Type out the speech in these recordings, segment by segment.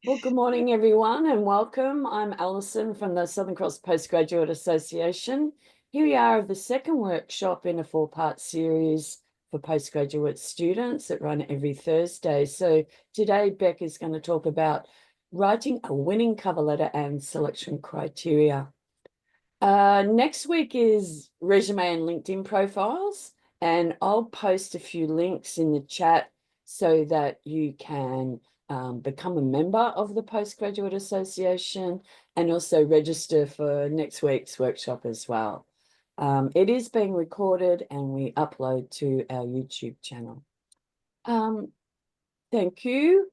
Well, good morning, everyone, and welcome. I'm Alison from the Southern Cross Postgraduate Association. Here we are of the second workshop in a four-part series for postgraduate students that run every Thursday. So today, Beck is going to talk about writing a winning cover letter and selection criteria. Next week is resume and LinkedIn profiles, and I'll post a few links in the chat so that you can become a member of the Postgraduate Association and also register for next week's workshop as well. It is being recorded and we upload to our YouTube channel. Thank you.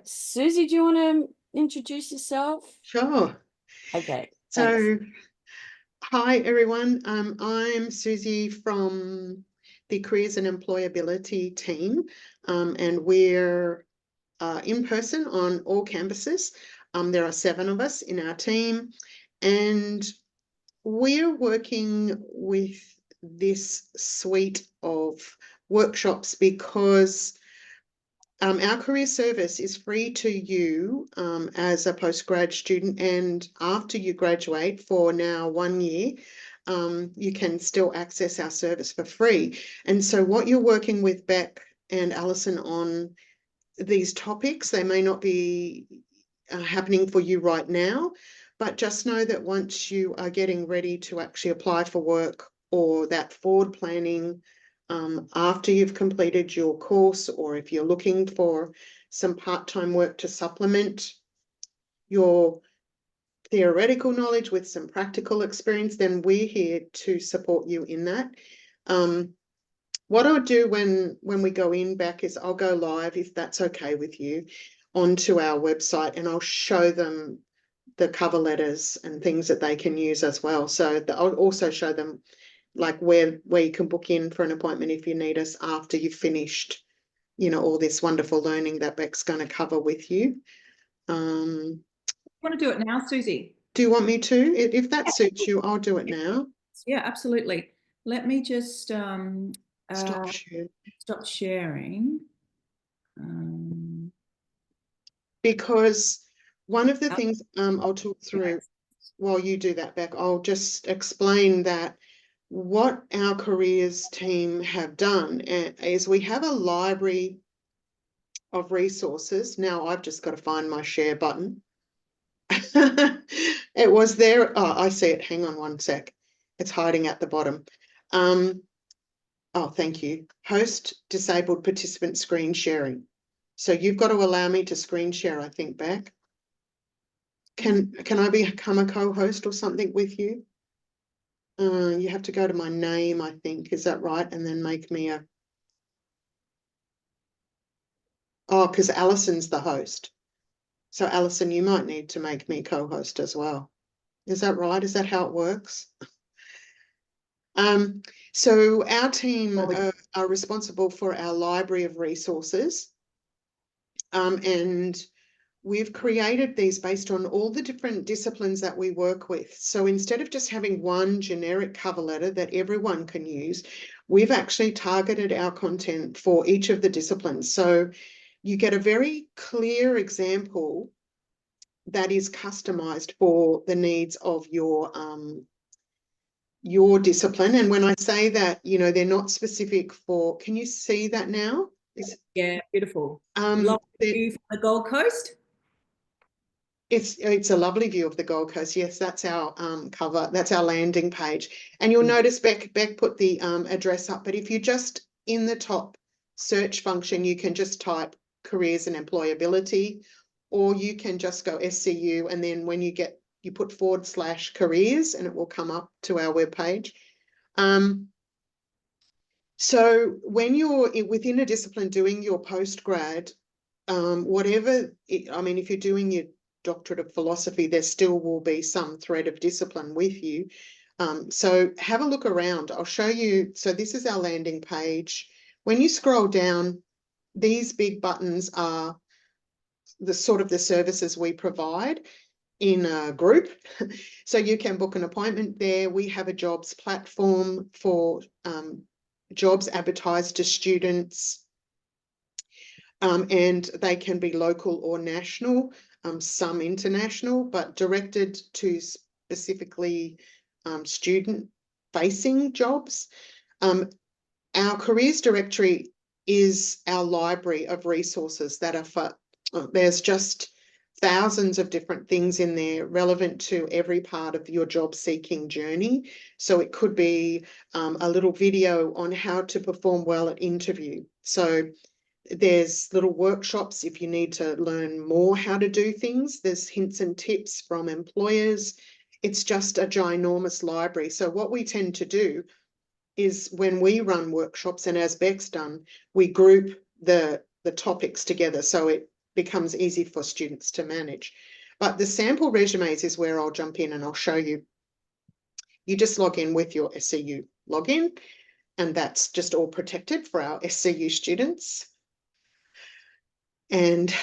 Susie, do you want to introduce yourself? Sure. Okay, thanks. So, hi everyone. I'm Susie from the Careers and Employability team, and we're in person on all campuses. There are 7 of us in our team, and we're working with this suite of workshops because our career service is free to you as a postgrad student, and after you graduate for now 1 year, you can still access our service for free. And so what you're working with Beck and Alison on these topics, they may not be happening for you right now, but just know that once you are getting ready to actually apply for work or that forward planning after you've completed your course, or if you're looking for some part-time work to supplement your theoretical knowledge with some practical experience, then we're here to support you in that. What I'll do when we go in back is I'll go live, if that's okay with you, onto our website, and I'll show them the cover letters and things that they can use as well. So I'll also show them like where you can book in for an appointment if you need us after you've finished, all this wonderful learning that Beck's going to cover with you. You want to do it now, Susie? Do you want me to? If that suits you, I'll do it now. Yeah, absolutely. Let me just Stop sharing. Because one of the things I'll talk through while you do that, Beck, I'll just explain that what our careers team have done is we have a library of resources. Now I've just got to find my share button. It was there. Oh, I see it. Hang on one sec. It's hiding at the bottom. Oh, thank you. Host disabled participant screen sharing. So you've got to allow me to screen share, I think, Beck. Can I become a co-host or something with you? You have to go to my name, I think. Is that right? And then make me a... Oh, because Alison's the host. So Alison, you might need to make me co-host as well. Is that right? Is that how it works? So our team are responsible for our library of resources. And we've created these based on all the different disciplines that we work with. So instead of just having one generic cover letter that everyone can use, we've actually targeted our content for each of the disciplines. So you get a very clear example that is customized for the needs of your discipline. And when I say that, they're not specific for, can you see that now? Yeah, beautiful. Lovely view from the Gold Coast. It's a lovely view of the Gold Coast. Yes, that's our cover. That's our landing page. And you'll notice Beck put the address up. But if you just in the top search function, you can just type careers and employability, or you can just go SCU, and then when you put /careers, and it will come up to our webpage. So when you're within a discipline doing your postgrad, if you're doing your doctorate of philosophy, there still will be some thread of discipline with you. So have a look around. I'll show you. So this is our landing page. When you scroll down, these big buttons are the sort of the services we provide in a group. So you can book an appointment there. We have a jobs platform for jobs advertised to students. and they can be local or national, some international, but directed to specifically student-facing jobs. Our careers directory is our library of resources that are for, there's just thousands of different things in there relevant to every part of your job seeking journey. So it could be a little video on how to perform well at interview. So there's little workshops if you need to learn more how to do things. There's hints and tips from employers. It's just a ginormous library. So what we tend to do is when we run workshops, and as Beck's done, we group the topics together so it becomes easy for students to manage. But the sample resumes is where I'll jump in and I'll show you. You just log in with your SCU login, and that's just all protected for our SCU students. And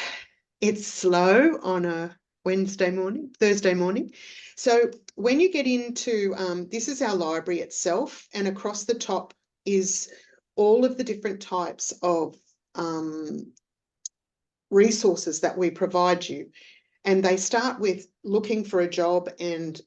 it's slow on a Thursday morning. So when you get into, this is our library itself, and across the top is all of the different types of resources that we provide you. And they start with looking for a job and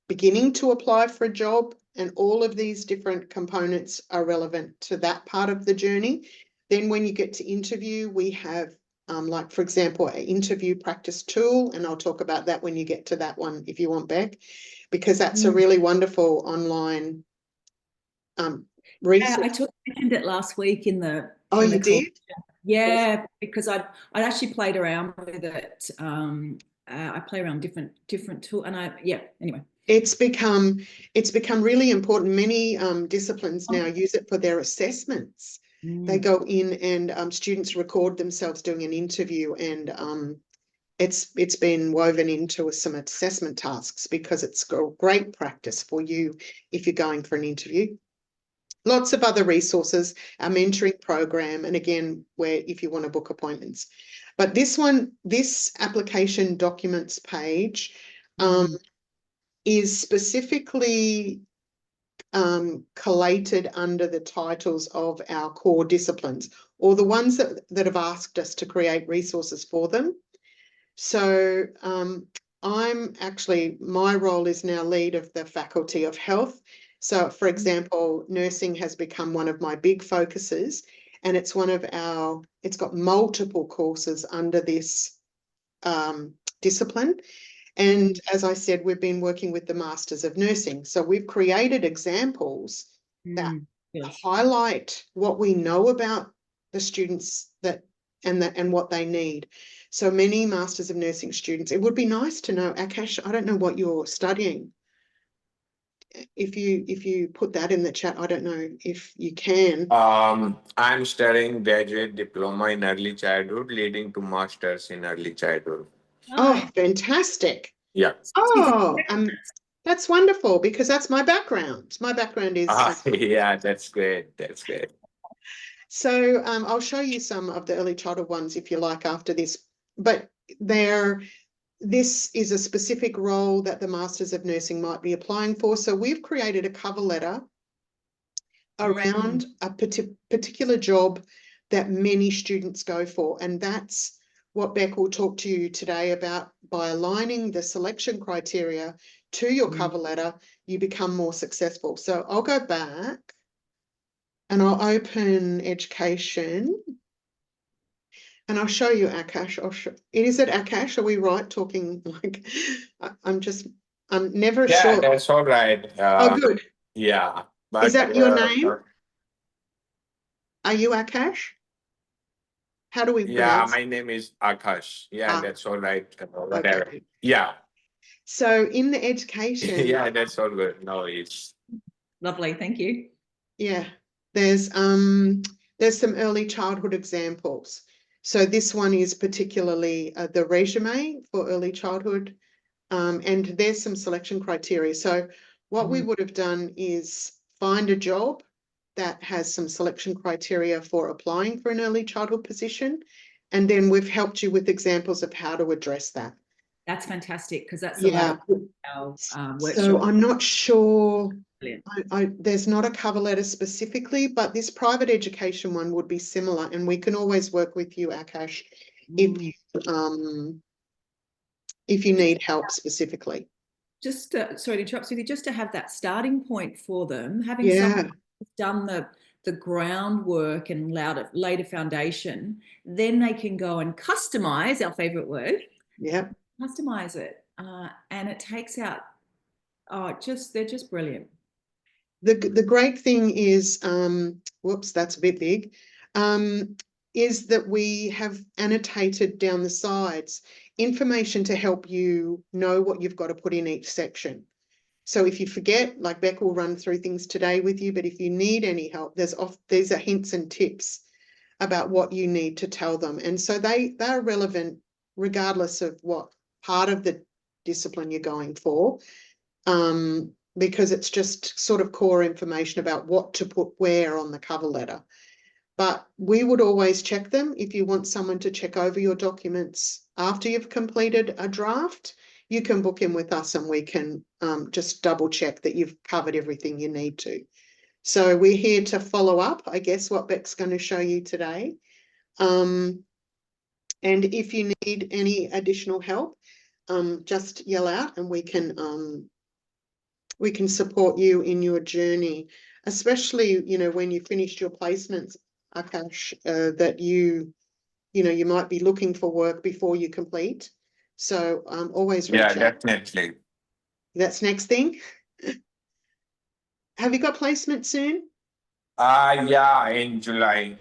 beginning to apply for a job. And all of these different components are relevant to that part of the journey. Then when you get to interview, we have like, for example, an interview practice tool, and I'll talk about that when you get to that one if you want, Beck, because that's a really wonderful online resource. Yeah, I mentioned it last week in the. Oh, you did? Yeah, because I actually played around with it. I play around different tool, and anyway. It's become really important. Many disciplines now use it for their assessments. They go in and students record themselves doing an interview, and it's been woven into some assessment tasks because it's great practice for you if you're going for an interview. Lots of other resources, our mentoring program, and again, where if you want to book appointments. But this application documents page is specifically collated under the titles of our core disciplines, or the ones that have asked us to create resources for them. So my role is now lead of the Faculty of Health. So for example, nursing has become one of my big focuses, and it's got multiple courses under this discipline. And as I said, we've been working with the Masters of Nursing. So we've created examples that highlight what we know about the students and what they need. So many Masters of Nursing students, it would be nice to know, Akash, I don't know what you're studying. If you put that in the chat, I don't know if you can. I'm studying graduate diploma in early childhood, leading to masters in early childhood. Oh, fantastic. Yeah. Oh, that's wonderful, because that's my background. My background is... yeah, that's great. That's great. So I'll show you some of the early childhood ones if you like after this. But this is a specific role that the Masters of Nursing might be applying for. So we've created a cover letter around a particular job that many students go for. And that's what Beck will talk to you today about. By aligning the selection criteria to your cover letter, you become more successful. So I'll go back and I'll open education. And I'll show you Akash. Is it Akash? Are we right talking like I'm never sure. Yeah, that's all right. Oh, good. Yeah. But, is that your name? Are you Akash? How do we pronounce? Yeah, my name is Akash. Yeah, that's all right. Whatever. Okay. Yeah. So in the education. Yeah, that's all good. No, it's lovely. Thank you. Yeah, there's some early childhood examples. So this one is particularly the resume for early childhood, and there's some selection criteria. So what we would have done is find a job that has some selection criteria for applying for an early childhood position, and then we've helped you with examples of how to address that. That's fantastic, because that's our workshop. So I'm not sure Brilliant. There's not a cover letter specifically, but this private education one would be similar, and we can always work with you, Akash, if you need help specifically. Just sorry to interrupt, Susie, just to have that starting point for them, having Yeah. someone who's done the groundwork and laid a foundation, then they can go and customize, our favorite word. Yeah. Customize it. And it takes out, they're just brilliant. The great thing is, whoops, that's a bit big, is that we have annotated down the sides information to help you know what you've got to put in each section. So if you forget, like Beck will run through things today with you, but if you need any help, these are hints and tips about what you need to tell them. And so they're relevant regardless of what part of the discipline you're going for, because it's just sort of core information about what to put where on the cover letter. But we would always check them. If you want someone to check over your documents after you've completed a draft, you can book in with us and we can just double check that you've covered everything you need to. So we're here to follow up, I guess, what Beck's going to show you today. And if you need any additional help, just yell out and we can support you in your journey, especially, you know, when you finished your placements, Akash, that you might be looking for work before you complete. So always reach out. Definitely. That's next thing. Have you got placement soon? Yeah, in July.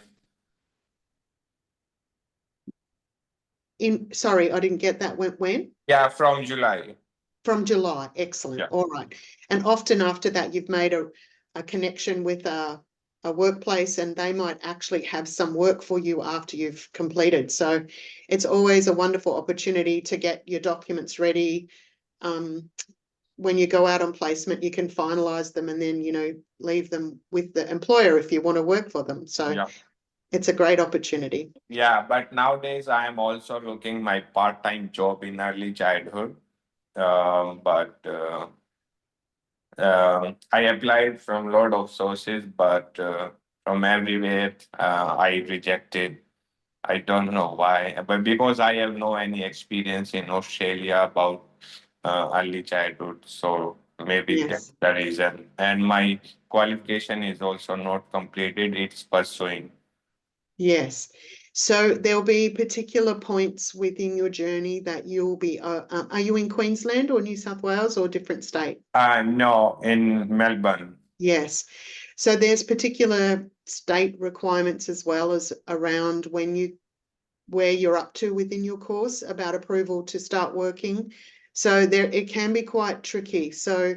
Sorry, I didn't get that. When? Yeah, from July. From July. Excellent. Yeah. All right. And often after that, you've made a connection with a workplace and they might actually have some work for you after you've completed. So it's always a wonderful opportunity to get your documents ready. When you go out on placement, you can finalize them and then, you know, leave them with the employer if you want to work for them. So Yeah. it's a great opportunity. Yeah, but nowadays I am also looking my part-time job in early childhood. I applied from a lot of sources, but from everywhere I rejected. I don't know why, but because I have no any experience in Australia about early childhood, so maybe Yes. that's the reason. And my qualification is also not completed; it's pursuing. Yes. So there'll be particular points within your journey that you'll be, are you in Queensland or New South Wales or different state? No, in Melbourne. Yes. So there's particular state requirements as well as around where you're up to within your course about approval to start working. So it can be quite tricky. So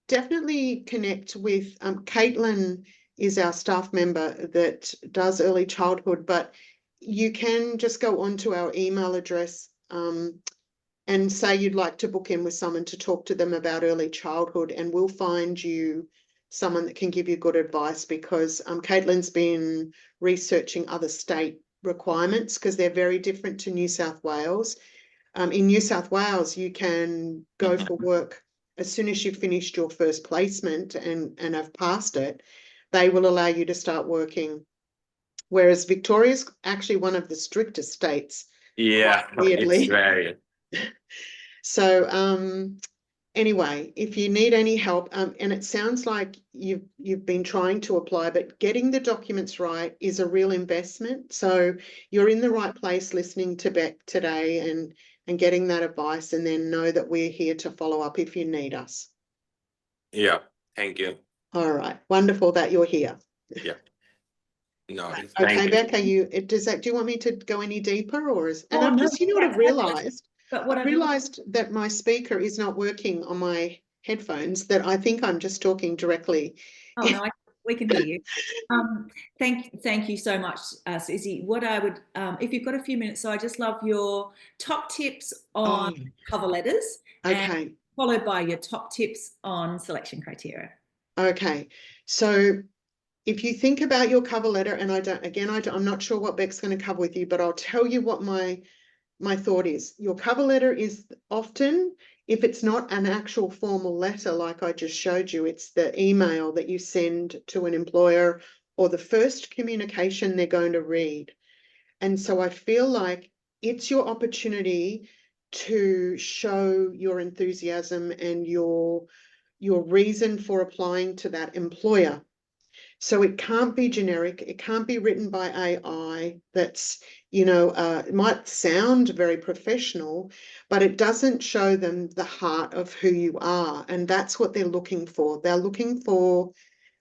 definitely connect with Caitlin is our staff member that does early childhood, but you can just go onto our email address and say you'd like to book in with someone to talk to them about early childhood, and we'll find you someone that can give you good advice, because Caitlin's been researching other state requirements because they're very different to New South Wales. In New South Wales, you can go for work as soon as you've finished your first placement and have passed it. They will allow you to start working, whereas Victoria's actually one of the strictest states. Yeah, weirdly. it's very. So anyway, if you need any help, and it sounds like you've been trying to apply, but getting the documents right is a real investment. So you're in the right place listening to Beck today and getting that advice, and then know that we're here to follow up if you need us. Yeah, thank you. All right, wonderful that you're here. Yeah. No, Okay, thank you. Beck, do you want me to go any deeper, or is? And Oh, I've no, just, you know what I've that's fabulous. realised? But what I've realised that my speaker is not working on my headphones, that I think I'm just talking directly. Oh no, we can hear you. Thank you so much, Susie. What I would, if you've got a few minutes, so I just love your top tips on cover letters, Okay. and followed by your top tips on selection criteria. Okay. So if you think about your cover letter, and I'm not sure what Beck's going to cover with you, but I'll tell you what my my thought is your cover letter is often, if it's not an actual formal letter like I just showed you, it's the email that you send to an employer or the first communication they're going to read. And so I feel like it's your opportunity to show your enthusiasm and your reason for applying to that employer. So it can't be generic. It can't be written by AI. That's, it might sound very professional, but it doesn't show them the heart of who you are. And that's what they're looking for. They're looking for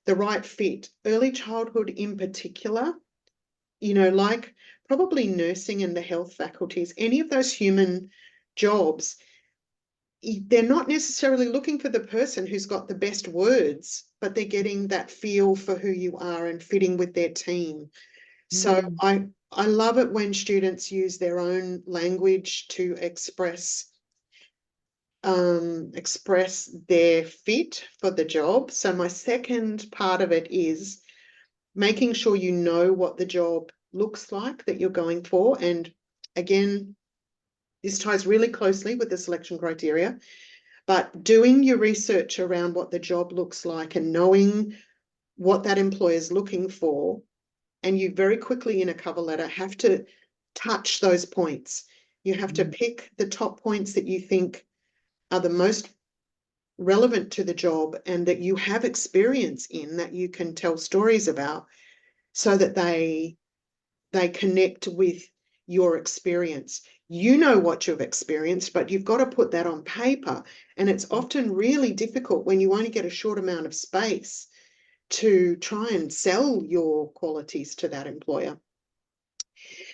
the right fit. Early childhood in particular, like probably nursing and the health faculties, any of those human jobs, they're not necessarily looking for the person who's got the best words, but they're getting that feel for who you are and fitting with their team. So I love it when students use their own language to express their fit for the job. So my second part of it is making sure you know what the job looks like that you're going for. And again, this ties really closely with the selection criteria, but doing your research around what the job looks like and knowing what that employer is looking for, and you very quickly in a cover letter have to touch those points. You have to pick the top points that you think are the most relevant to the job and that you have experience in, that you can tell stories about, so that they connect with your experience. You know what you've experienced, but you've got to put that on paper. And it's often really difficult when you only get a short amount of space to try and sell your qualities to that employer.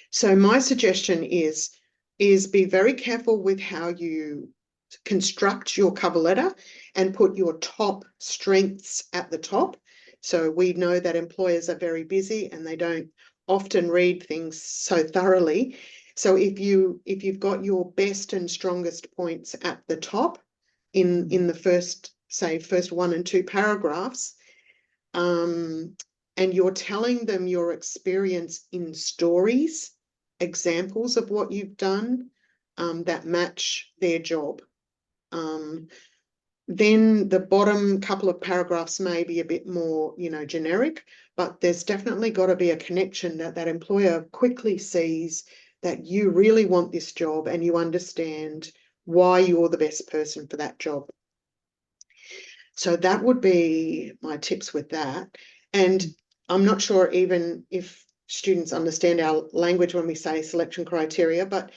So my suggestion is be very careful with how you construct your cover letter and put your top strengths at the top. So we know that employers are very busy and they don't often read things so thoroughly. So if you've got your best and strongest points at the top in the first 1 and 2 paragraphs, and you're telling them your experience in stories, examples of what you've done that match their job. Then the bottom couple of paragraphs may be a bit more, generic, but there's definitely got to be a connection that employer quickly sees that you really want this job and you understand why you're the best person for that job. So that would be my tips with that. And I'm not sure even if students understand our language when we say selection criteria, but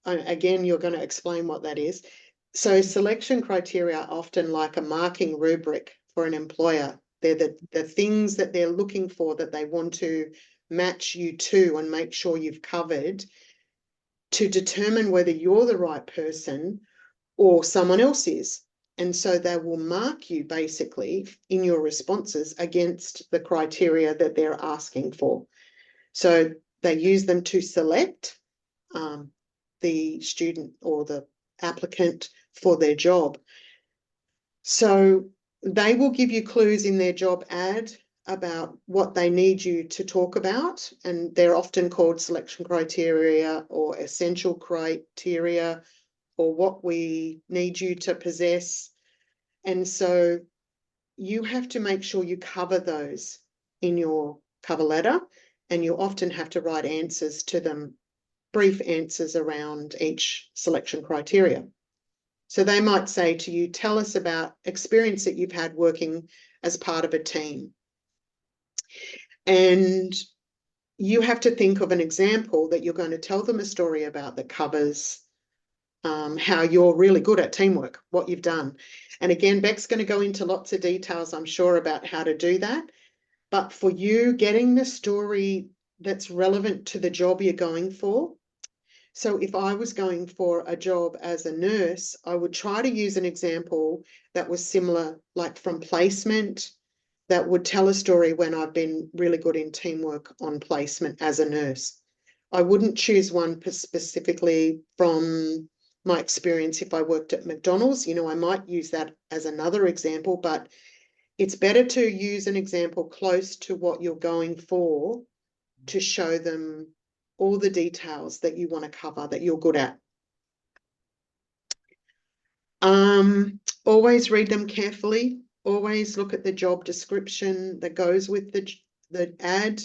again, you're going to explain what that is. So selection criteria are often like a marking rubric for an employer. They're the things that they're looking for that they want to match you to and make sure you've covered to determine whether you're the right person or someone else is. And so they will mark you basically in your responses against the criteria that they're asking for. So they use them to select the student or the applicant for their job. So they will give you clues in their job ad about what they need you to talk about, and they're often called selection criteria or essential criteria or what we need you to possess. And so you have to make sure you cover those in your cover letter, and you often have to write answers to them, brief answers around each selection criteria. So they might say to you, tell us about experience that you've had working as part of a team. And you have to think of an example that you're going to tell them a story about that covers how you're really good at teamwork, what you've done. And again, Beck's going to go into lots of details, I'm sure, about how to do that. But for you, getting the story that's relevant to the job you're going for. So if I was going for a job as a nurse, I would try to use an example that was similar, like from placement, that would tell a story when I've been really good in teamwork on placement as a nurse. I wouldn't choose one specifically from my experience if I worked at McDonald's. I might use that as another example, but it's better to use an example close to what you're going for to show them all the details that you want to cover that you're good at. Always read them carefully. Always look at the job description that goes with the ad,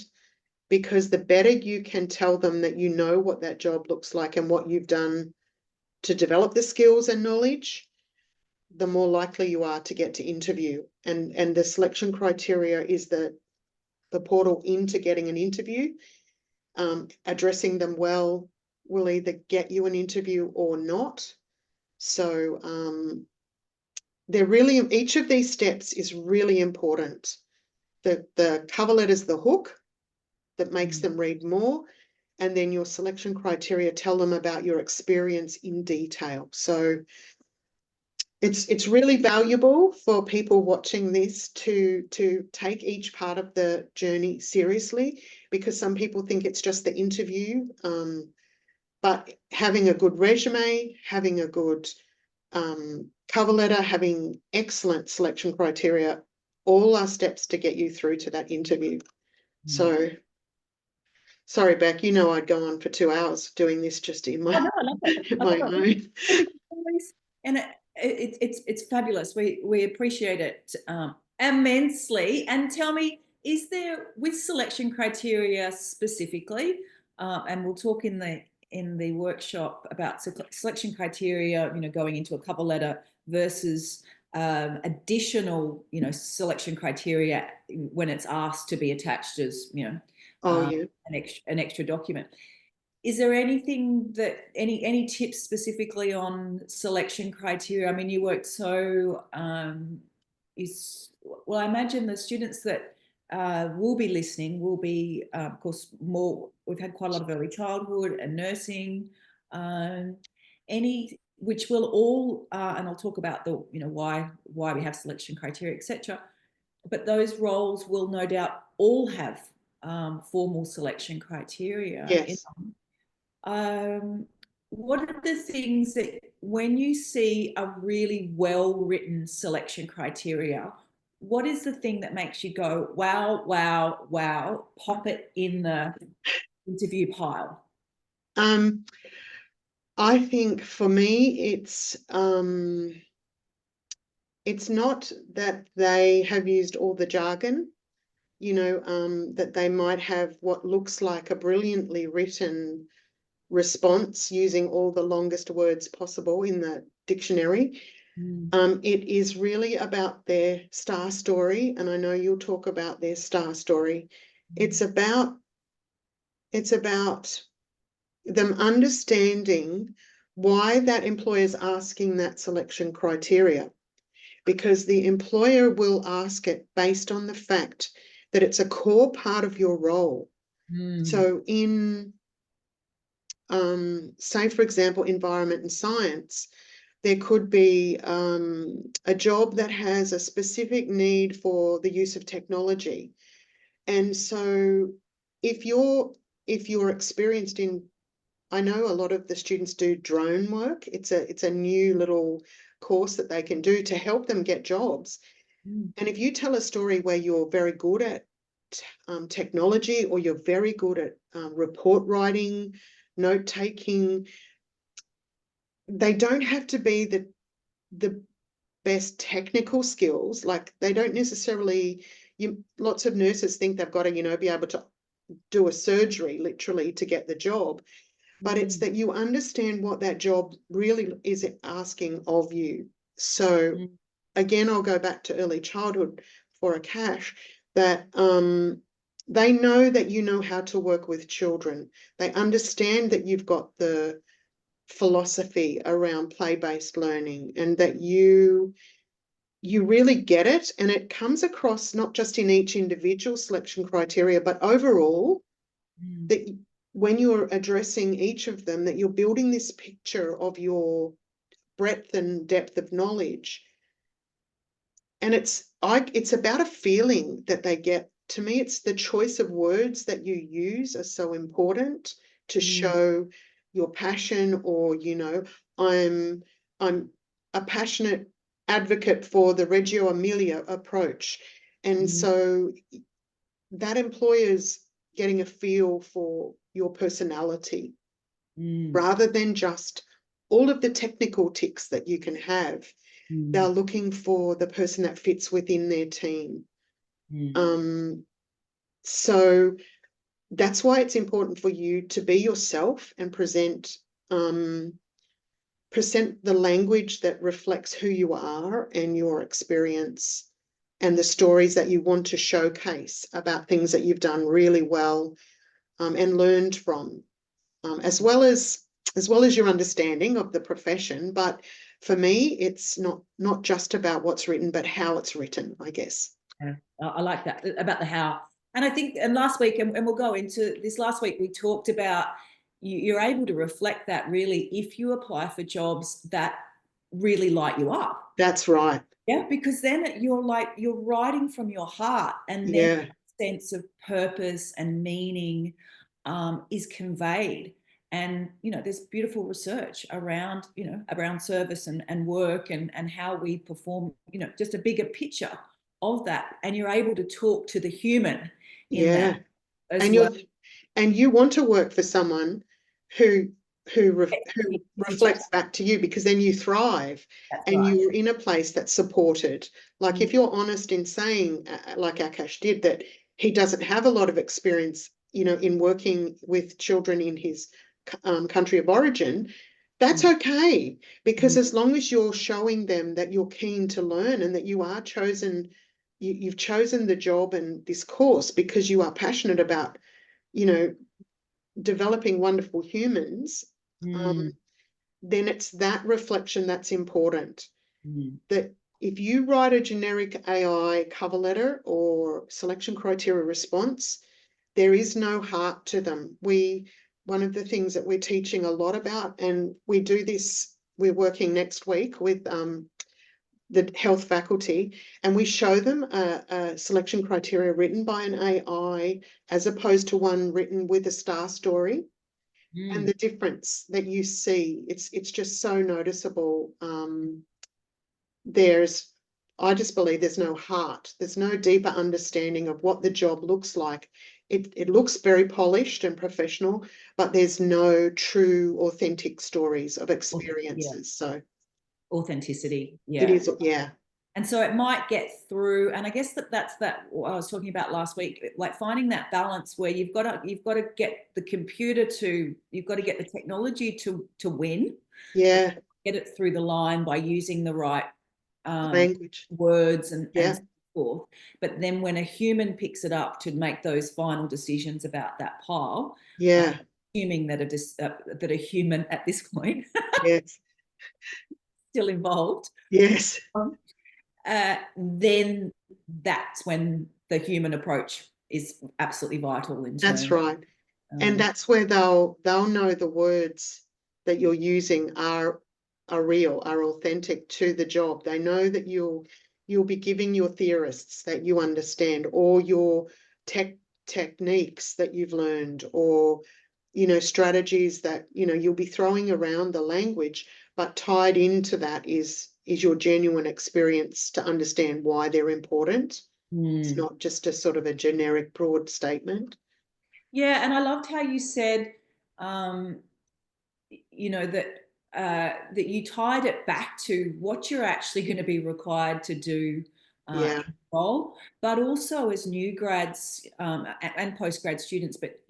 because the better you can tell them that you know what that job looks like and what you've done to develop the skills and knowledge, the more likely you are to get to interview. And the selection criteria is the portal into getting an interview. Addressing them well will either get you an interview or not. So they're really, each of these steps is really important. The cover letter is the hook that makes them read more, and then your selection criteria tell them about your experience in detail. So it's really valuable for people watching this to take each part of the journey seriously, because some people think it's just the interview, but having a good resume, having a good cover letter, having excellent selection criteria, all are steps to get you through to that interview. So, sorry, Beck, you know I'd go on for 2 hours doing this just in my, Oh, no, I love it. my own. And it's fabulous. We appreciate it immensely. And tell me, is there, with selection criteria specifically, and we'll talk in the workshop about selection criteria, going into a cover letter versus additional, selection criteria when it's asked to be attached as, an extra document. Is there anything that, any tips specifically on selection criteria? I mean, you work so, well, I imagine the students that will be listening will be, of course, more, we've had quite a lot of early childhood and nursing, which will all, and I'll talk about the, why we have selection criteria, etc. But those roles will no doubt all have formal selection criteria. Yes. What are the things that, when you see a really well-written selection criteria, what is the thing that makes you go, wow, wow, wow, pop it in the interview pile? I think for me, it's not that they have used all the jargon, that they might have what looks like a brilliantly written response using all the longest words possible in the dictionary. It is really about their star story, and I know you'll talk about their star story. It's about them understanding why that employer is asking that selection criteria, because the employer will ask it based on the fact that it's a core part of your role. So in say, for example, environment and science, there could be a job that has a specific need for the use of technology. And so if you're experienced in, I know a lot of the students do drone work. It's a new little course that they can do to help them get jobs. And if you tell a story where you're very good at technology, or you're very good at report writing, note taking, they don't have to be the best technical skills. Like, they don't necessarily, lots of nurses think they've got to, be able to do a surgery literally to get the job. But it's that you understand what that job really is asking of you. So again, I'll go back to early childhood for a cash, that they know that you know how to work with children. They understand that you've got the philosophy around play-based learning, and that you really get it, and it comes across not just in each individual selection criteria, but overall, that when you're addressing each of them, that you're building this picture of your breadth and depth of knowledge. And it's about a feeling that they get. To me, it's the choice of words that you use are so important to show your passion, or, I'm a passionate advocate for the Reggio Emilia approach. And so that employer's getting a feel for your personality Mm, rather than just all of the technical ticks that you can have. mm, They're looking for the person that fits within their team. mm. So that's why it's important for you to be yourself and present the language that reflects who you are and your experience and the stories that you want to showcase about things that you've done really well and learned from, as well as your understanding of the profession. But for me, it's not just about what's written, but how it's written, I guess. Yeah, I like that about the how. And I think, and last week, and we'll go into this, last week we talked about you're able to reflect that really if you apply for jobs that really light you up. That's right. Yeah, because then you're writing from your heart, and then Yeah. sense of purpose and meaning is conveyed. And there's beautiful research around around service and work and how we perform, just a bigger picture of that, and you're able to talk to the human in Yeah. that as And well. you want to work for someone who reflects back to you, because then you thrive. That's and right. you're in a place that's supported. Like if you're honest in saying, like Akash did, that he doesn't have a lot of experience, in working with children in his country of origin, that's okay, because as long as you're showing them that you're keen to learn and that you are you've chosen the job and this course because you are passionate about, developing wonderful humans, then it's that reflection that's important. That if you write a generic AI cover letter or selection criteria response, there is no heart to them. One of the things that we're teaching a lot about, and we do this, we're working next week with the health faculty, and we show them a selection criteria written by an AI as opposed to one written with a star story. And the difference that you see, it's just so noticeable. I just believe there's no heart. There's no deeper understanding of what the job looks like. It looks very polished and professional, but there's no true, authentic stories of experiences. So Authenticity, it is, yeah. And so it might get through, and I guess that's what I was talking about last week, like finding that balance where you've got to get the computer you've got to get the technology to win. Yeah. Get it through the line by using the right language, words and so forth. But then when a human picks it up to make those final decisions about that pile, assuming that that a human at this point, yes, still involved, yes. Then that's when the human approach is absolutely vital. That's right. And that's where they'll know the words that you're using are real, are authentic to the job. They know that you'll be giving your theorists that you understand, or your techniques that you've learned, or strategies that you'll be throwing around the language, but tied into that is your genuine experience to understand why they're important. It's not just a sort of a generic broad statement. Yeah, and I loved how you said, that that you tied it back to what you're actually going to be required to do in the role, but also as new grads and postgrad students. But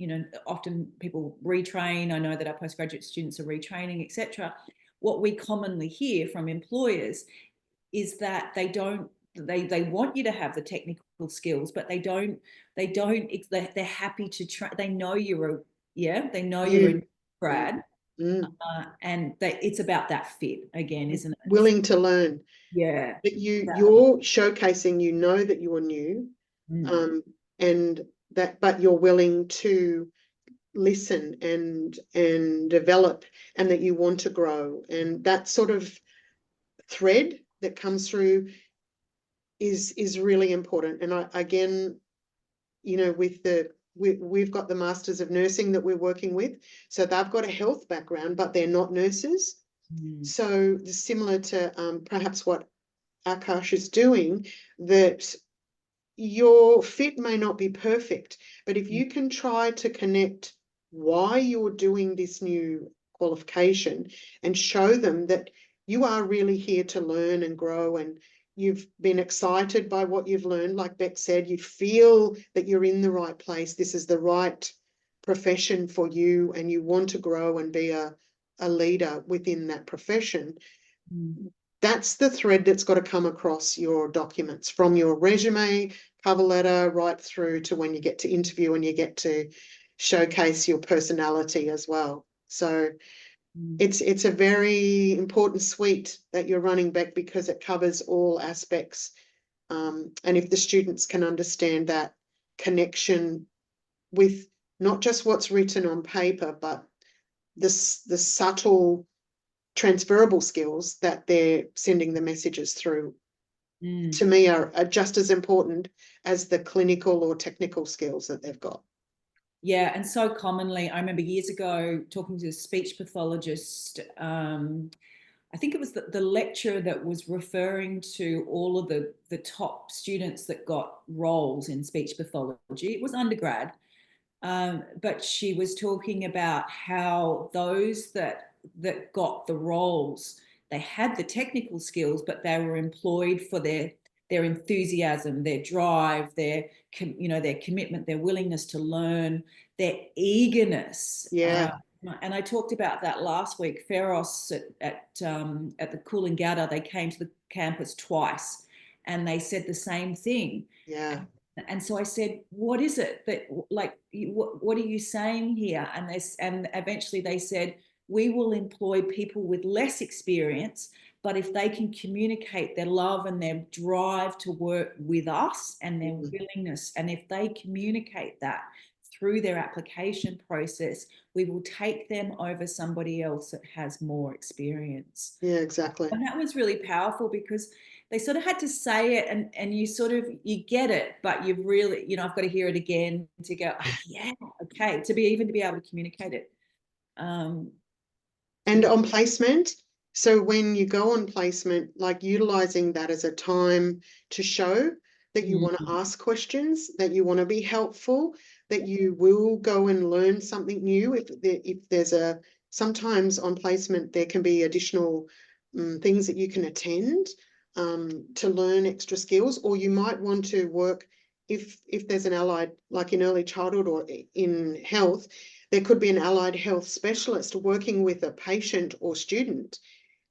often people retrain. I know that our postgraduate students are retraining, etc. What we commonly hear from employers is that they want you to have the technical skills, but they're happy to try. They know you're a grad, and it's about that fit again, isn't it? Willing to learn. Yeah. That you're showcasing, that you're new, but you're willing to listen and develop, and that you want to grow, and that sort of thread that comes through is really important. And again, we've got the Masters of Nursing that we're working with, so they've got a health background, but they're not nurses. So similar to perhaps what Akash is doing, that your fit may not be perfect, but if you can try to connect why you're doing this new qualification and show them that you are really here to learn and grow, and you've been excited by what you've learned. Like Beck said, you feel that you're in the right place. This is the right profession for you, and you want to grow and be a leader within that profession. That's the thread that's got to come across your documents, from your resume, cover letter, right through to when you get to interview and you get to showcase your personality as well. So it's a very important suite that you're running, Beck, because it covers all aspects. And if the students can understand that connection with not just what's written on paper, but the subtle transferable skills that they're sending the messages through, to me are just as important as the clinical or technical skills that they've got. Yeah, and so commonly, I remember years ago talking to a speech pathologist. I think it was the lecturer that was referring to all of the top students that got roles in speech pathology. It was undergrad, but she was talking about how those that got the roles, they had the technical skills, but they were employed for their enthusiasm, their drive, their commitment, their willingness to learn, their eagerness. Yeah. And I talked about that last week. Feros at the Coolangatta, they came to the campus twice, and they said the same thing. Yeah. And so I said, what is it that, like, what are you saying here? And eventually they said, we will employ people with less experience, but if they can communicate their love and their drive to work with us and their willingness, and if they communicate that through their application process, we will take them over somebody else that has more experience. Yeah, exactly. And that was really powerful, because they sort of had to say it, and you get it, but you've really, I've got to hear it again to go, oh, yeah, okay, to be able to communicate it. And on placement, so when you go on placement, like utilizing that as a time to show that you want to ask questions, that you want to be helpful, that you will go and learn something new. If there's sometimes on placement, there can be additional things that you can attend to learn extra skills, or you might want to work if there's an allied, like in early childhood or in health, there could be an allied health specialist working with a patient or student,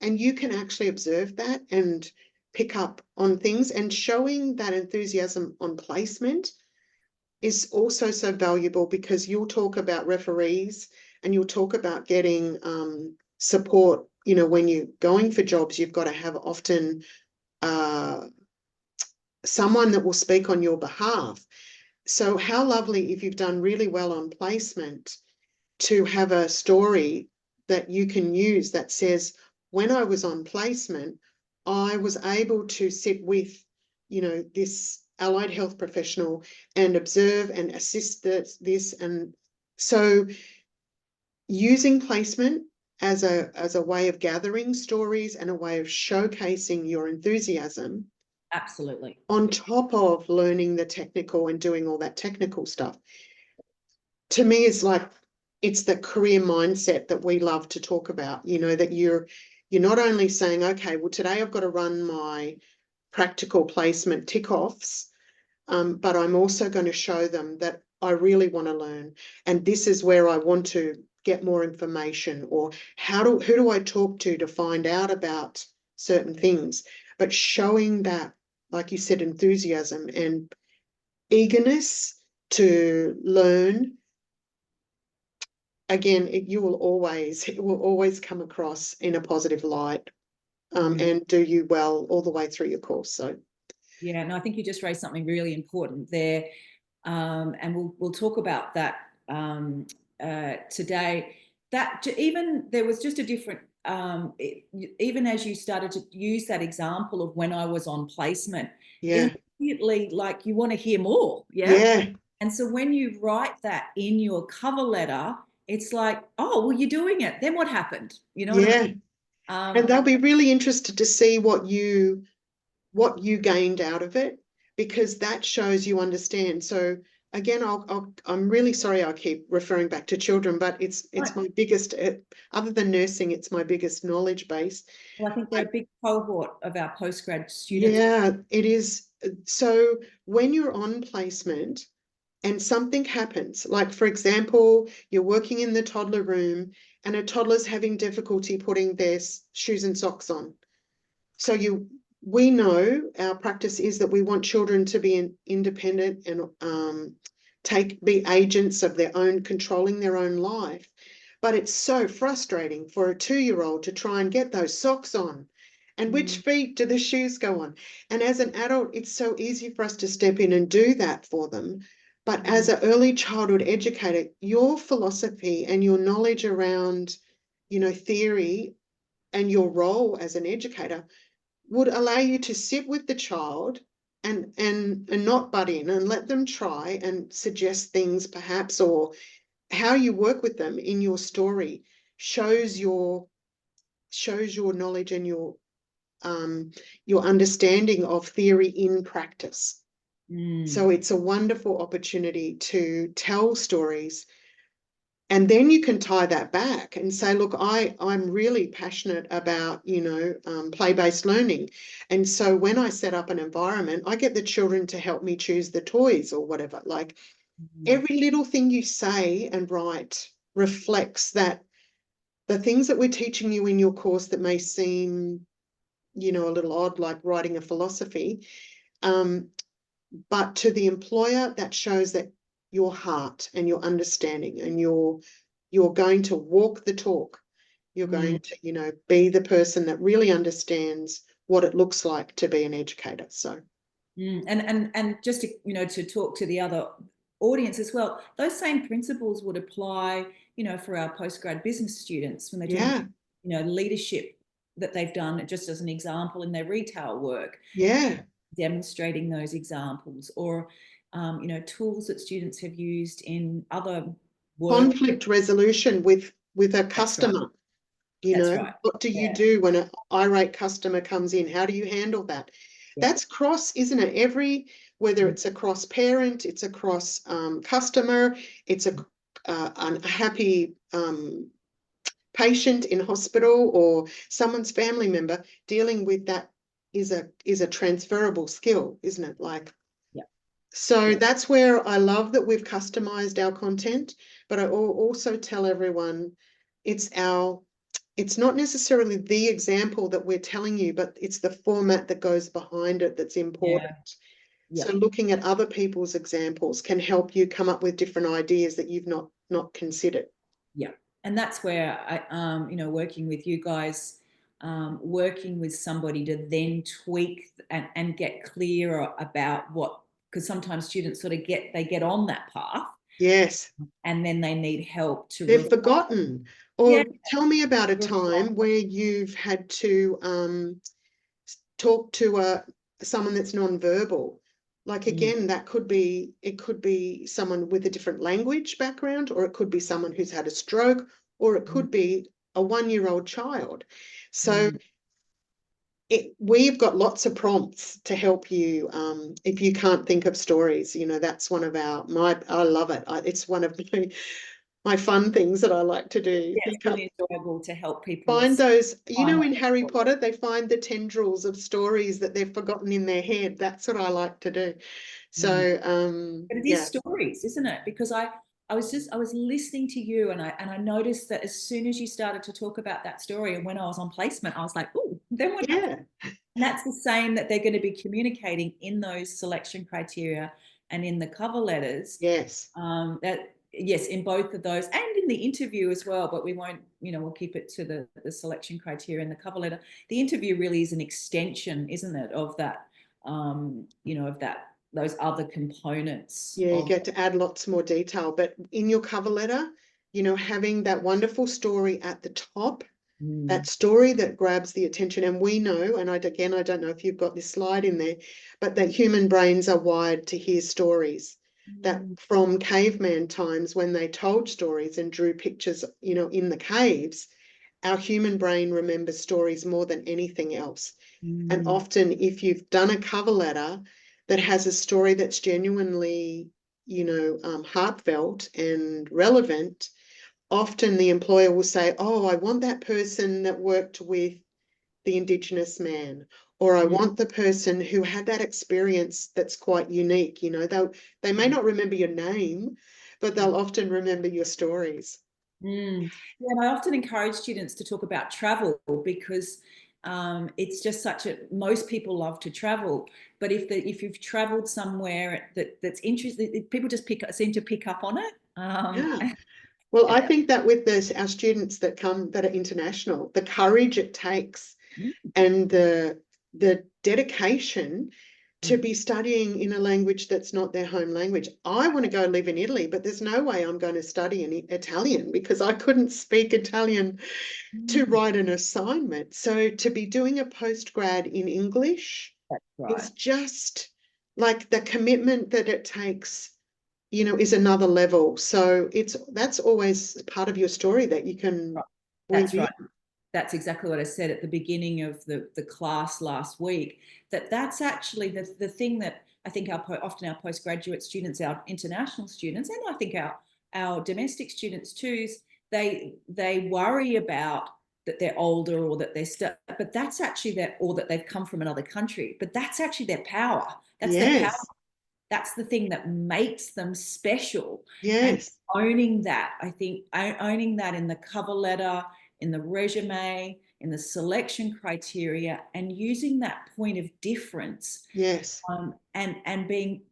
and you can actually observe that and pick up on things. And showing that enthusiasm on placement is also so valuable, because you'll talk about referees and you'll talk about getting support. When you're going for jobs, you've got to have often someone that will speak on your behalf. So how lovely if you've done really well on placement to have a story that you can use that says, when I was on placement, I was able to sit with, this allied health professional and observe and assist this. And so using placement as a way of gathering stories and a way of showcasing your enthusiasm. Absolutely. On top of learning the technical and doing all that technical stuff, to me, it's the career mindset that we love to talk about, that you're not only saying, okay, well, today I've got to run my practical placement tick-offs, but I'm also going to show them that I really want to learn, and this is where I want to get more information, or who do I talk to find out about certain things. But showing that, like you said, enthusiasm and eagerness to learn, again, it will always come across in a positive light, and do you well all the way through your course. So yeah, no, I think you just raised something really important there, and we'll talk about that today. That even there was just a different, even as you started to use that example of when I was on placement, yeah, immediately, like, you want to hear more. yeah. And so when you write that in your cover letter, it's like, oh, well, you're doing it. Then what happened? You know what I mean? And they'll be really interested to see what you gained out of it, because that shows you understand. So again, I'm really sorry I keep referring back to children, but it's Right. my biggest, other than nursing, it's my biggest knowledge base. Well, I think they're a big cohort of our postgrad students. Yeah, it is. So when you're on placement and something happens, like for example, you're working in the toddler room and a toddler's having difficulty putting their shoes and socks on. So we know our practice is that we want children to be independent and be agents of their own, controlling their own life. But it's so frustrating for a 2-year-old to try and get those socks on. And which feet do the shoes go on? And as an adult, it's so easy for us to step in and do that for them. But as an early childhood educator, your philosophy and your knowledge around, theory and your role as an educator would allow you to sit with the child and not butt in and let them try and suggest things perhaps, or how you work with them in your story shows your knowledge and your understanding of theory in practice. So it's a wonderful opportunity to tell stories. And then you can tie that back and say, look, I'm really passionate about, play-based learning. And so when I set up an environment, I get the children to help me choose the toys or whatever. Like every little thing you say and write reflects that the things that we're teaching you in your course that may seem, a little odd, like writing a philosophy, but to the employer, that shows that your heart and your understanding, and you're going to walk the talk. You're going to, be the person that really understands what it looks like to be an educator. So, and just to, to talk to the other audience as well, those same principles would apply, for our postgrad business students when they're doing, leadership that they've done, just as an example, in their retail work. Yeah. Demonstrating those examples, or tools that students have used in other work. Conflict resolution with a customer. Right. What do you do when an irate customer comes in? How do you handle that? That's cross, isn't it? Whether it's across parent, it's across customer, it's a happy patient in hospital, or someone's family member, dealing with that is a transferable skill, isn't it? So that's where I love that we've customized our content, but I also tell everyone it's not necessarily the example that we're telling you, but it's the format that goes behind it that's important. So looking at other people's examples can help you come up with different ideas that you've not considered. Yeah. And that's where I, working with you guys, working with somebody to then tweak and get clearer about because sometimes students sort of get on that path. Yes. And then they need help to. They've forgotten. Or tell me about a time where you've had to talk to someone that's nonverbal. Like again, it could be someone with a different language background, or it could be someone who's had a stroke, or it could be a 1-year-old child. So we've got lots of prompts to help you if you can't think of stories. That's one of I love it. It's one of my fun things that I like to do. Yeah, it's really enjoyable to help people find those, in Harry Potter, they find the tendrils of stories that they've forgotten in their head. That's what I like to do. So but it is stories, isn't it? Because I was listening to you, and I noticed that as soon as you started to talk about that story, and when I was on placement, I was like, oh, then what happened? And that's the same that they're going to be communicating in those selection criteria and in the cover letters. Yes. Yes, in both of those, and in the interview as well, but we won't, we'll keep it to the selection criteria and the cover letter. The interview really is an extension, isn't it, of that, of those other components. Yeah, you get to add lots more detail, but in your cover letter, having that wonderful story at the top, that story that grabs the attention. And we know, and I don't know if you've got this slide in there, but that human brains are wired to hear stories. That from caveman times, when they told stories and drew pictures, in the caves, our human brain remembers stories more than anything else. And often if you've done a cover letter that has a story that's genuinely heartfelt and relevant, often the employer will say, oh, I want that person that worked with the Indigenous man, or I want the person who had that experience that's quite unique. They may not remember your name, but they'll often remember your stories. Yeah, and I often encourage students to talk about travel because it's just most people love to travel, but if you've traveled somewhere that's interesting, people just seem to pick up on it. Yeah. Well, I think that with our students that are international, the courage it takes and the dedication to be studying in a language that's not their home language. I want to go live in Italy, but there's no way I'm going to study in Italian because I couldn't speak Italian to write an assignment. So to be doing a postgrad in English is just like the commitment that it takes, is another level. So that's always part of your story that you can. That's right. That's exactly what I said at the beginning of the class last week, that's actually the thing that I think often our postgraduate students, our international students, and I think our domestic students too, they worry about that they're older or that they're but that's actually or that they've come from another country, but that's actually their power. That's their power. That's the thing that makes them special. Yes. And owning that, I think, owning that in the cover letter, in the resume, in the selection criteria, and using that point of difference. Yes. And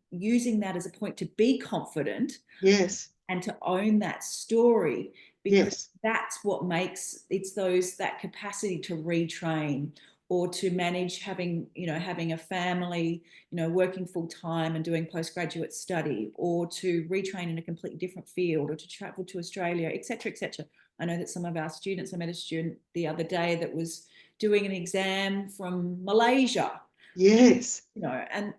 using that as a point to be confident. Yes. And to own that story, because yes. that's what makes that capacity to retrain or to manage having a family, working full time and doing postgraduate study, or to retrain in a completely different field, or to travel to Australia, etc., etc. I know that some of our students, I met a student the other day that was doing an exam from Malaysia. Yes. And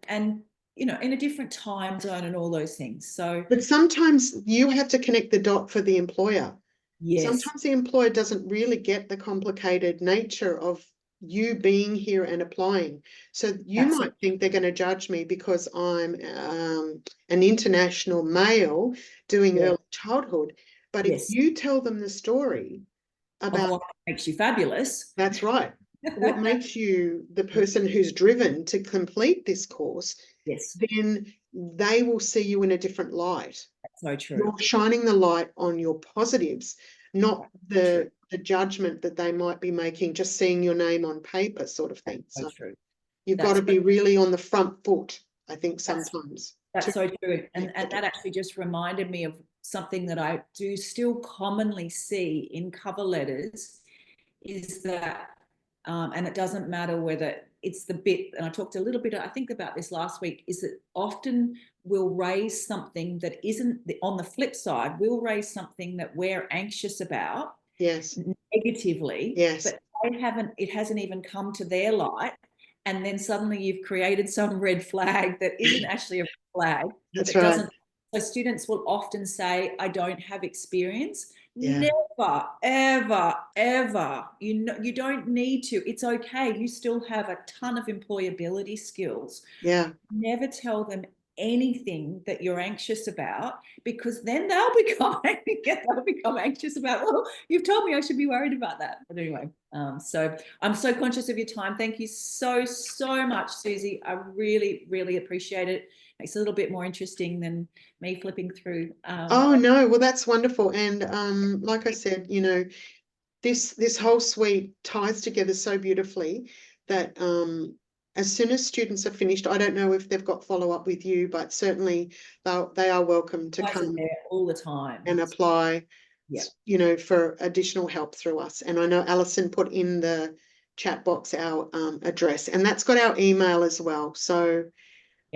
in a different time zone and all those things. So, but sometimes you have to connect the dot for the employer. Yes. Sometimes the employer doesn't really get the complicated nature of you being here and applying. So you might think they're going to judge me because I'm an international male doing early childhood. But if you tell them the story about what makes you fabulous. That's right. What makes you the person who's driven to complete this course, then they will see you in a different light. That's so true. You're shining the light on your positives, not the judgment that they might be making, just seeing your name on paper sort of thing. That's so true. You've got to be really on the front foot, I think, sometimes. That's so true. And that actually just reminded me of something that I do still commonly see in cover letters, is that, and it doesn't matter whether it's the bit, and I talked a little bit, I think, about this last week, is that often we'll raise something that isn't, on the flip side, we'll raise something that we're anxious about. Yes. Negatively. Yes. But it hasn't even come to their light. And then suddenly you've created some red flag that isn't actually a red flag. That's right. So students will often say, I don't have experience. Yeah. Never, ever, ever. You don't need to. It's okay. You still have a ton of employability skills. Yeah. Never tell them anything that you're anxious about, because then they'll become anxious about, well, you've told me I should be worried about that. But anyway, so I'm so conscious of your time. Thank you so much, Susie. I really, really appreciate it. Makes it a little bit more interesting than me flipping through. Oh no, well, that's wonderful. And like I said, this whole suite ties together so beautifully that as soon as students are finished, I don't know if they've got follow-up with you, but certainly they are welcome to come there all the time and apply, for additional help through us. And I know Alison put in the chat box our address, and that's got our email as well. So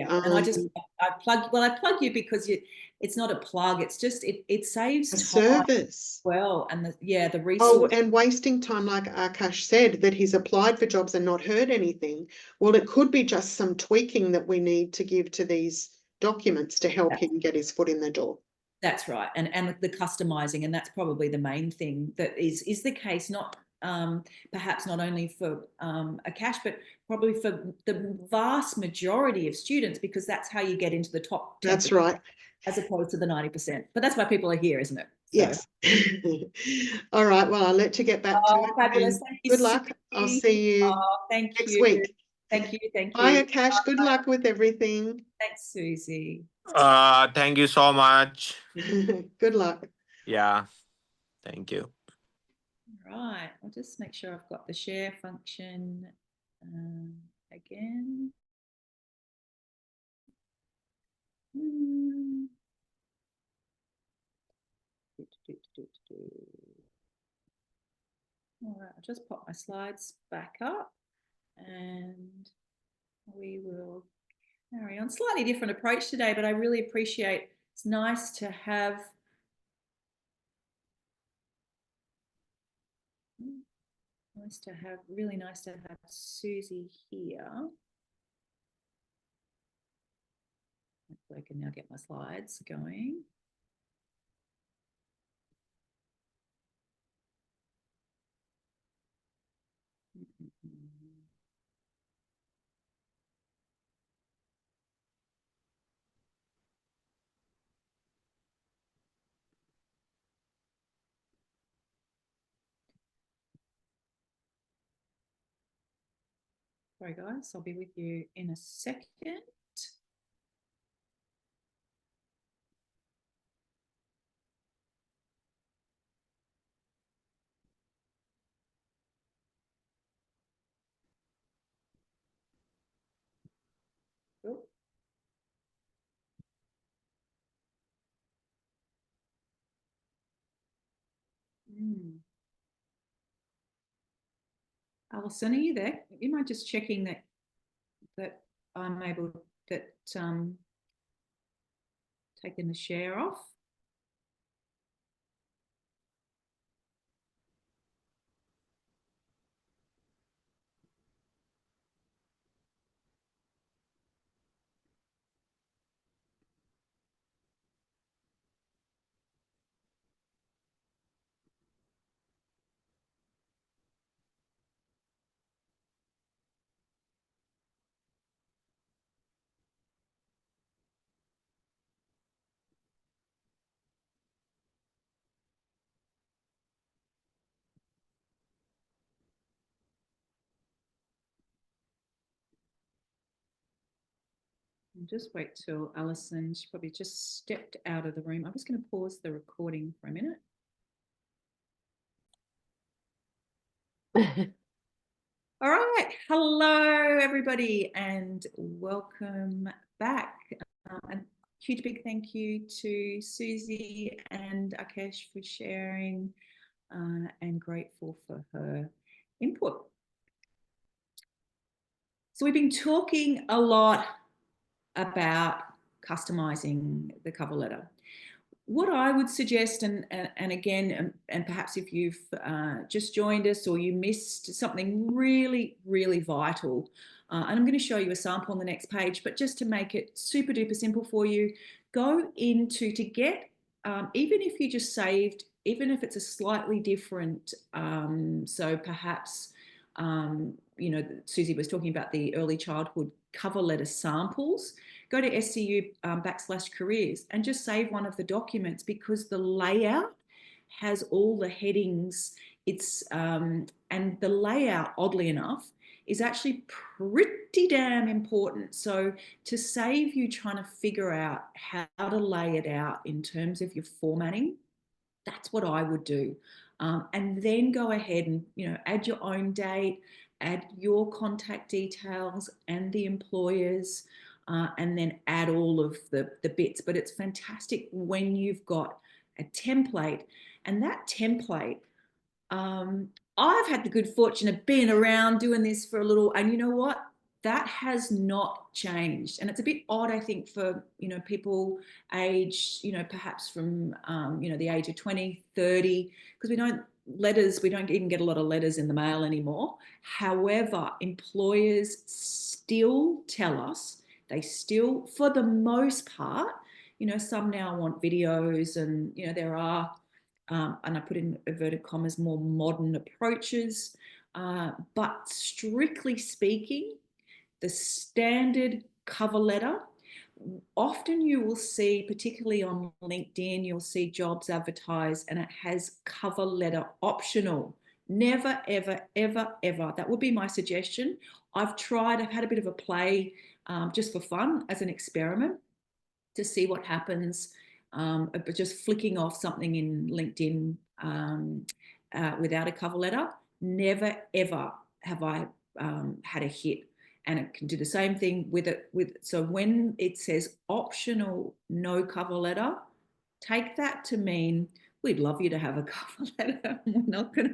and I plug you because it's not a plug. It's just it saves a time service. Well, and the resource. Oh, and wasting time, like Akash said, that he's applied for jobs and not heard anything. Well, it could be just some tweaking that we need to give to these documents to help him get his foot in the door. That's right, and the customizing, and that's probably the main thing that is the case. Not perhaps not only for Akash, but probably for the vast majority of students, because that's how you get into the top 10%. That's right. as opposed to the 90%. But that's why people are here, isn't it? So. Yes. All right. Well, I'll let you get back to it. Fabulous. And Thank you. good luck. I'll see you Thank next you. week. Thank you. Thank Bye, you. Akash. Good luck with everything. Thanks, Susie. Thank you so much. Good luck. Yeah, thank you. Right. I'll just make sure I've got the share function again. All right, I'll just pop my slides back up and we will carry on. Slightly different approach today, but I really appreciate it's nice to have really nice to have Susie here. Hopefully I can now get my slides going. Sorry guys, I'll be with you in a second. Oh. Alison, are you there? You mind just checking that I'm able that taking the share off? I'll just wait till Alison, she probably just stepped out of the room. I'm just going to pause the recording for a minute. All right. Hello, everybody, and welcome back. And huge big thank you to Susie and Akash for sharing and grateful for her input. So we've been talking a lot about customizing the cover letter. What I would suggest, and again, and perhaps if you've just joined us or you missed something really, really vital, and I'm going to show you a sample on the next page, but just to make it super duper simple for you, go into to get, even if you just saved, even if it's a slightly different, so perhaps, you know, Susie was talking about the early childhood cover letter samples. Go to SCU /careers and just save one of the documents because the layout has all the headings. It's and the layout, oddly enough, is actually pretty damn important. So to save you trying to figure out how to lay it out in terms of your formatting, that's what I would do. And then go ahead and, you know, add your own date, add your contact details and the employers, and then add all of the bits. But it's fantastic when you've got a template, and that template, I've had the good fortune of being around doing this for a little, and you know what? That has not changed. And it's a bit odd, I think, for, you know, people aged, you know, perhaps from, you know, the age of 20, 30, because we don't even get a lot of letters in the mail anymore. However, employers still tell us, they still, for the most part, you know, some now want videos, and, you know, there are, and I put in inverted commas, more modern approaches. But strictly speaking, the standard cover letter often you will see, particularly on LinkedIn, you'll see jobs advertised and it has cover letter optional. Never, ever, ever, ever. That would be my suggestion. I've had a bit of a play just for fun as an experiment to see what happens, but just flicking off something in LinkedIn without a cover letter. Never, ever have I had a hit. And it can do the same thing with it. So when it says optional, no cover letter, take that to mean we'd love you to have a cover letter. You're not going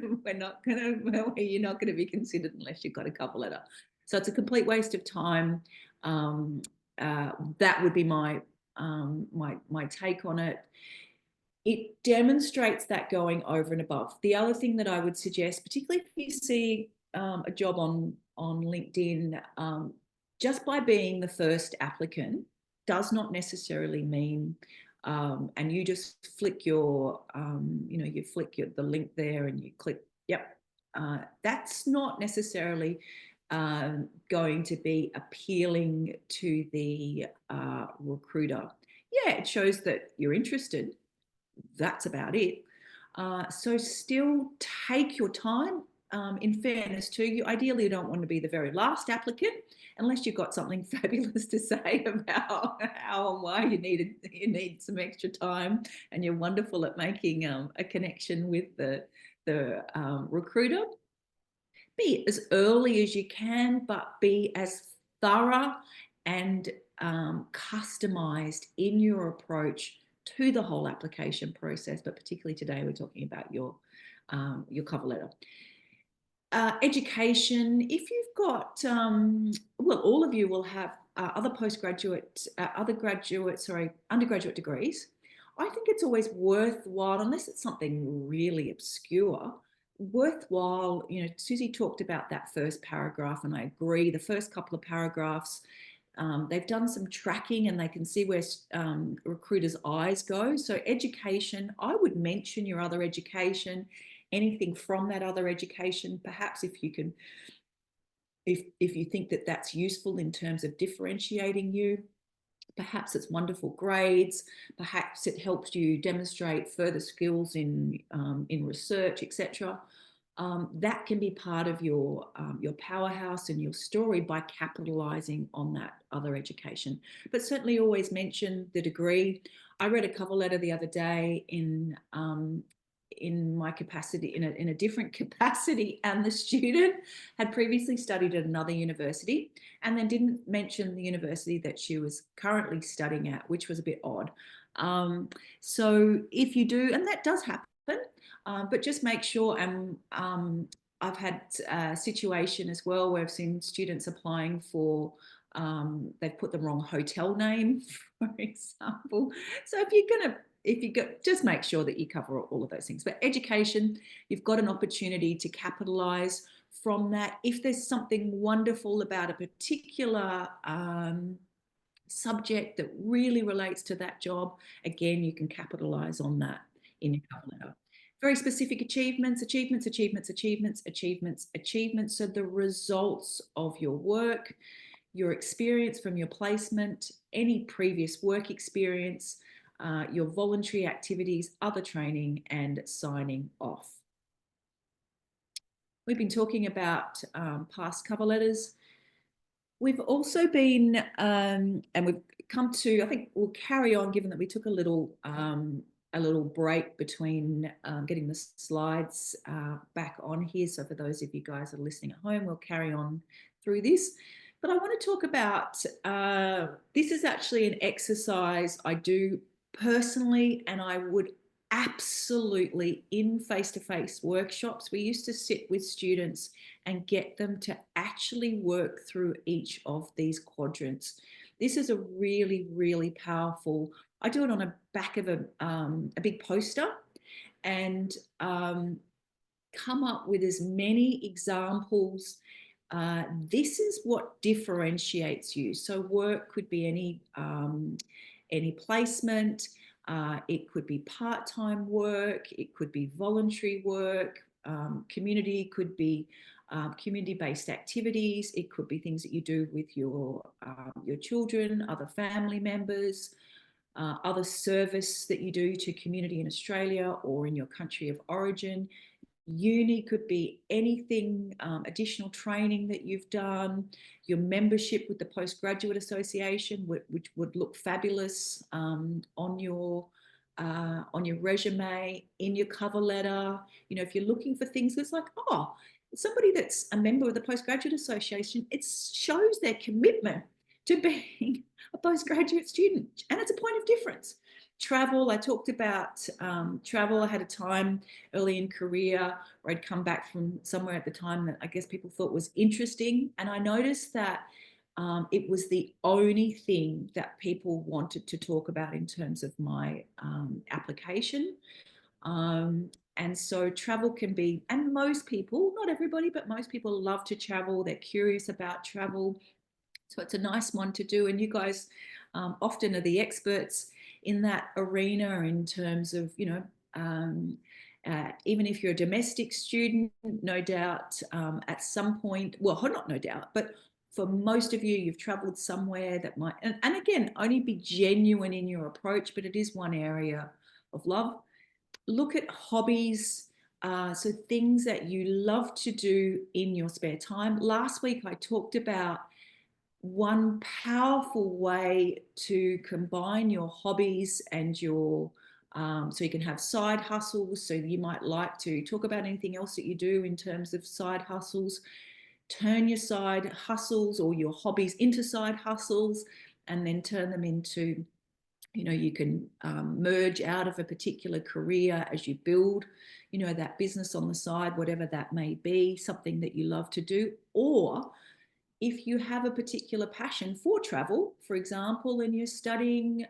to be considered unless you've got a cover letter. So it's a complete waste of time. That would be my take on it. It demonstrates that going over and above. The other thing that I would suggest, particularly if you see a job on LinkedIn, just by being the first applicant does not necessarily mean, and you just flick your, the link there and you click, yep, that's not necessarily going to be appealing to the recruiter. Yeah, it shows that you're interested. That's about it. So still take your time. In fairness to you, ideally you don't want to be the very last applicant unless you've got something fabulous to say about how and why you need some extra time and you're wonderful at making a connection with the recruiter. Be as early as you can, but be as thorough and customized in your approach to the whole application process, but particularly today we're talking about your cover letter. Education, if you've got, all of you will have undergraduate degrees. I think it's always worthwhile, unless it's something really obscure, worthwhile, Susie talked about that first paragraph, and I agree, the first couple of paragraphs, they've done some tracking and they can see where recruiters' eyes go. So education, I would mention your other education, anything from that other education, perhaps if you can, if you think that that's useful in terms of differentiating you. Perhaps it's wonderful grades, perhaps it helps you demonstrate further skills in research, etc. That can be part of your powerhouse and your story by capitalizing on that other education. But certainly always mention the degree. I read a cover letter the other day in my capacity, in a different capacity, and the student had previously studied at another university and then didn't mention the university that she was currently studying at, which was a bit odd. So if you do, and that does happen, but just make sure, and I've had a situation as well where I've seen students applying for, they've put the wrong hotel name, for example. So just make sure that you cover all of those things. But education, you've got an opportunity to capitalize from that. If there's something wonderful about a particular subject that really relates to that job, again, you can capitalize on that in your cover letter. Very specific achievements. So the results of your work, your experience from your placement, any previous work experience, your voluntary activities, other training, and signing off. We've been talking about past cover letters. We've also been, and we've come to, I think we'll carry on, given that we took a little break between getting the slides back on here. So for those of you guys that are listening at home, we'll carry on through this. But I want to talk about, this is actually an exercise I do personally, and I would absolutely, in face-to-face workshops, we used to sit with students and get them to actually work through each of these quadrants. This is a really, really powerful, I do it on the back of a big poster, and come up with as many examples. This is what differentiates you. So work could be any placement, it could be part-time work, it could be voluntary work, community could be community-based activities. It could be things that you do with your children, other family members, other service that you do to community in Australia or in your country of origin. Uni could be anything, additional training that you've done, your membership with the Postgraduate Association, which would look fabulous on your resume, in your cover letter. You know, if you're looking for things that's like, oh, somebody that's a member of the Postgraduate Association, it shows their commitment to being a postgraduate student, and it's a point of difference. Travel, I talked about travel. I had a time early in career where I'd come back from somewhere at the time that I guess people thought was interesting, and I noticed that it was the only thing that people wanted to talk about in terms of my application. And so travel can be, and most people, not everybody, but most people love to travel. They're curious about travel. So it's a nice one to do. And you guys often are the experts in that arena in terms of, you know, even if you're a domestic student, no doubt at some point, well, not no doubt, but for most of you, you've traveled somewhere that might, and again, only be genuine in your approach, but it is one area of love. Look at hobbies. So things that you love to do in your spare time. Last week, I talked about one powerful way to combine your hobbies and your so you can have side hustles. So you might like to talk about anything else that you do in terms of side hustles. Turn your side hustles or your hobbies into side hustles, and then turn them into, you know, you can merge out of a particular career as you build, you know, that business on the side, whatever that may be, something that you love to do. Or if you have a particular passion for travel, for example, and you're studying,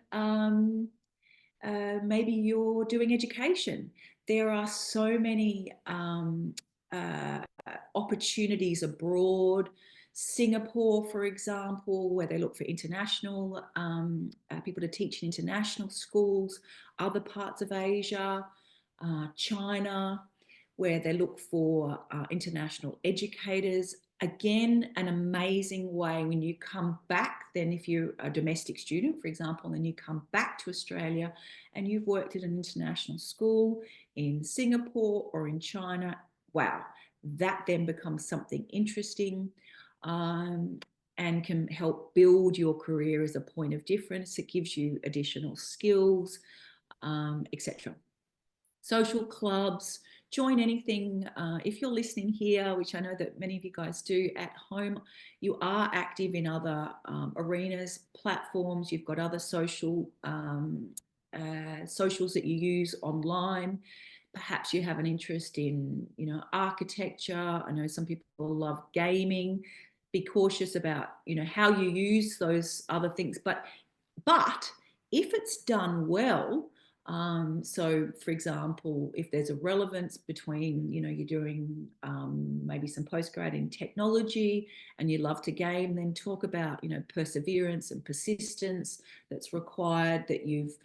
maybe you're doing education, there are so many opportunities abroad. Singapore, for example, where they look for international people to teach in international schools, other parts of Asia, China, where they look for international educators. Again, an amazing way when you come back, then if you're a domestic student, for example, and you come back to Australia and you've worked at an international school in Singapore or in China, wow, that then becomes something interesting and can help build your career as a point of difference. It gives you additional skills, etc. Social clubs, join anything. If you're listening here, which I know that many of you guys do at home, you are active in other arenas, platforms, you've got other social socials that you use online. Perhaps you have an interest in, you know, architecture. I know some people love gaming. Be cautious about, you know, how you use those other things. But if it's done well, so for example, if there's a relevance between, you know, you're doing maybe some postgrad in technology and you love to game, then talk about, you know, perseverance and persistence that's required, that you've,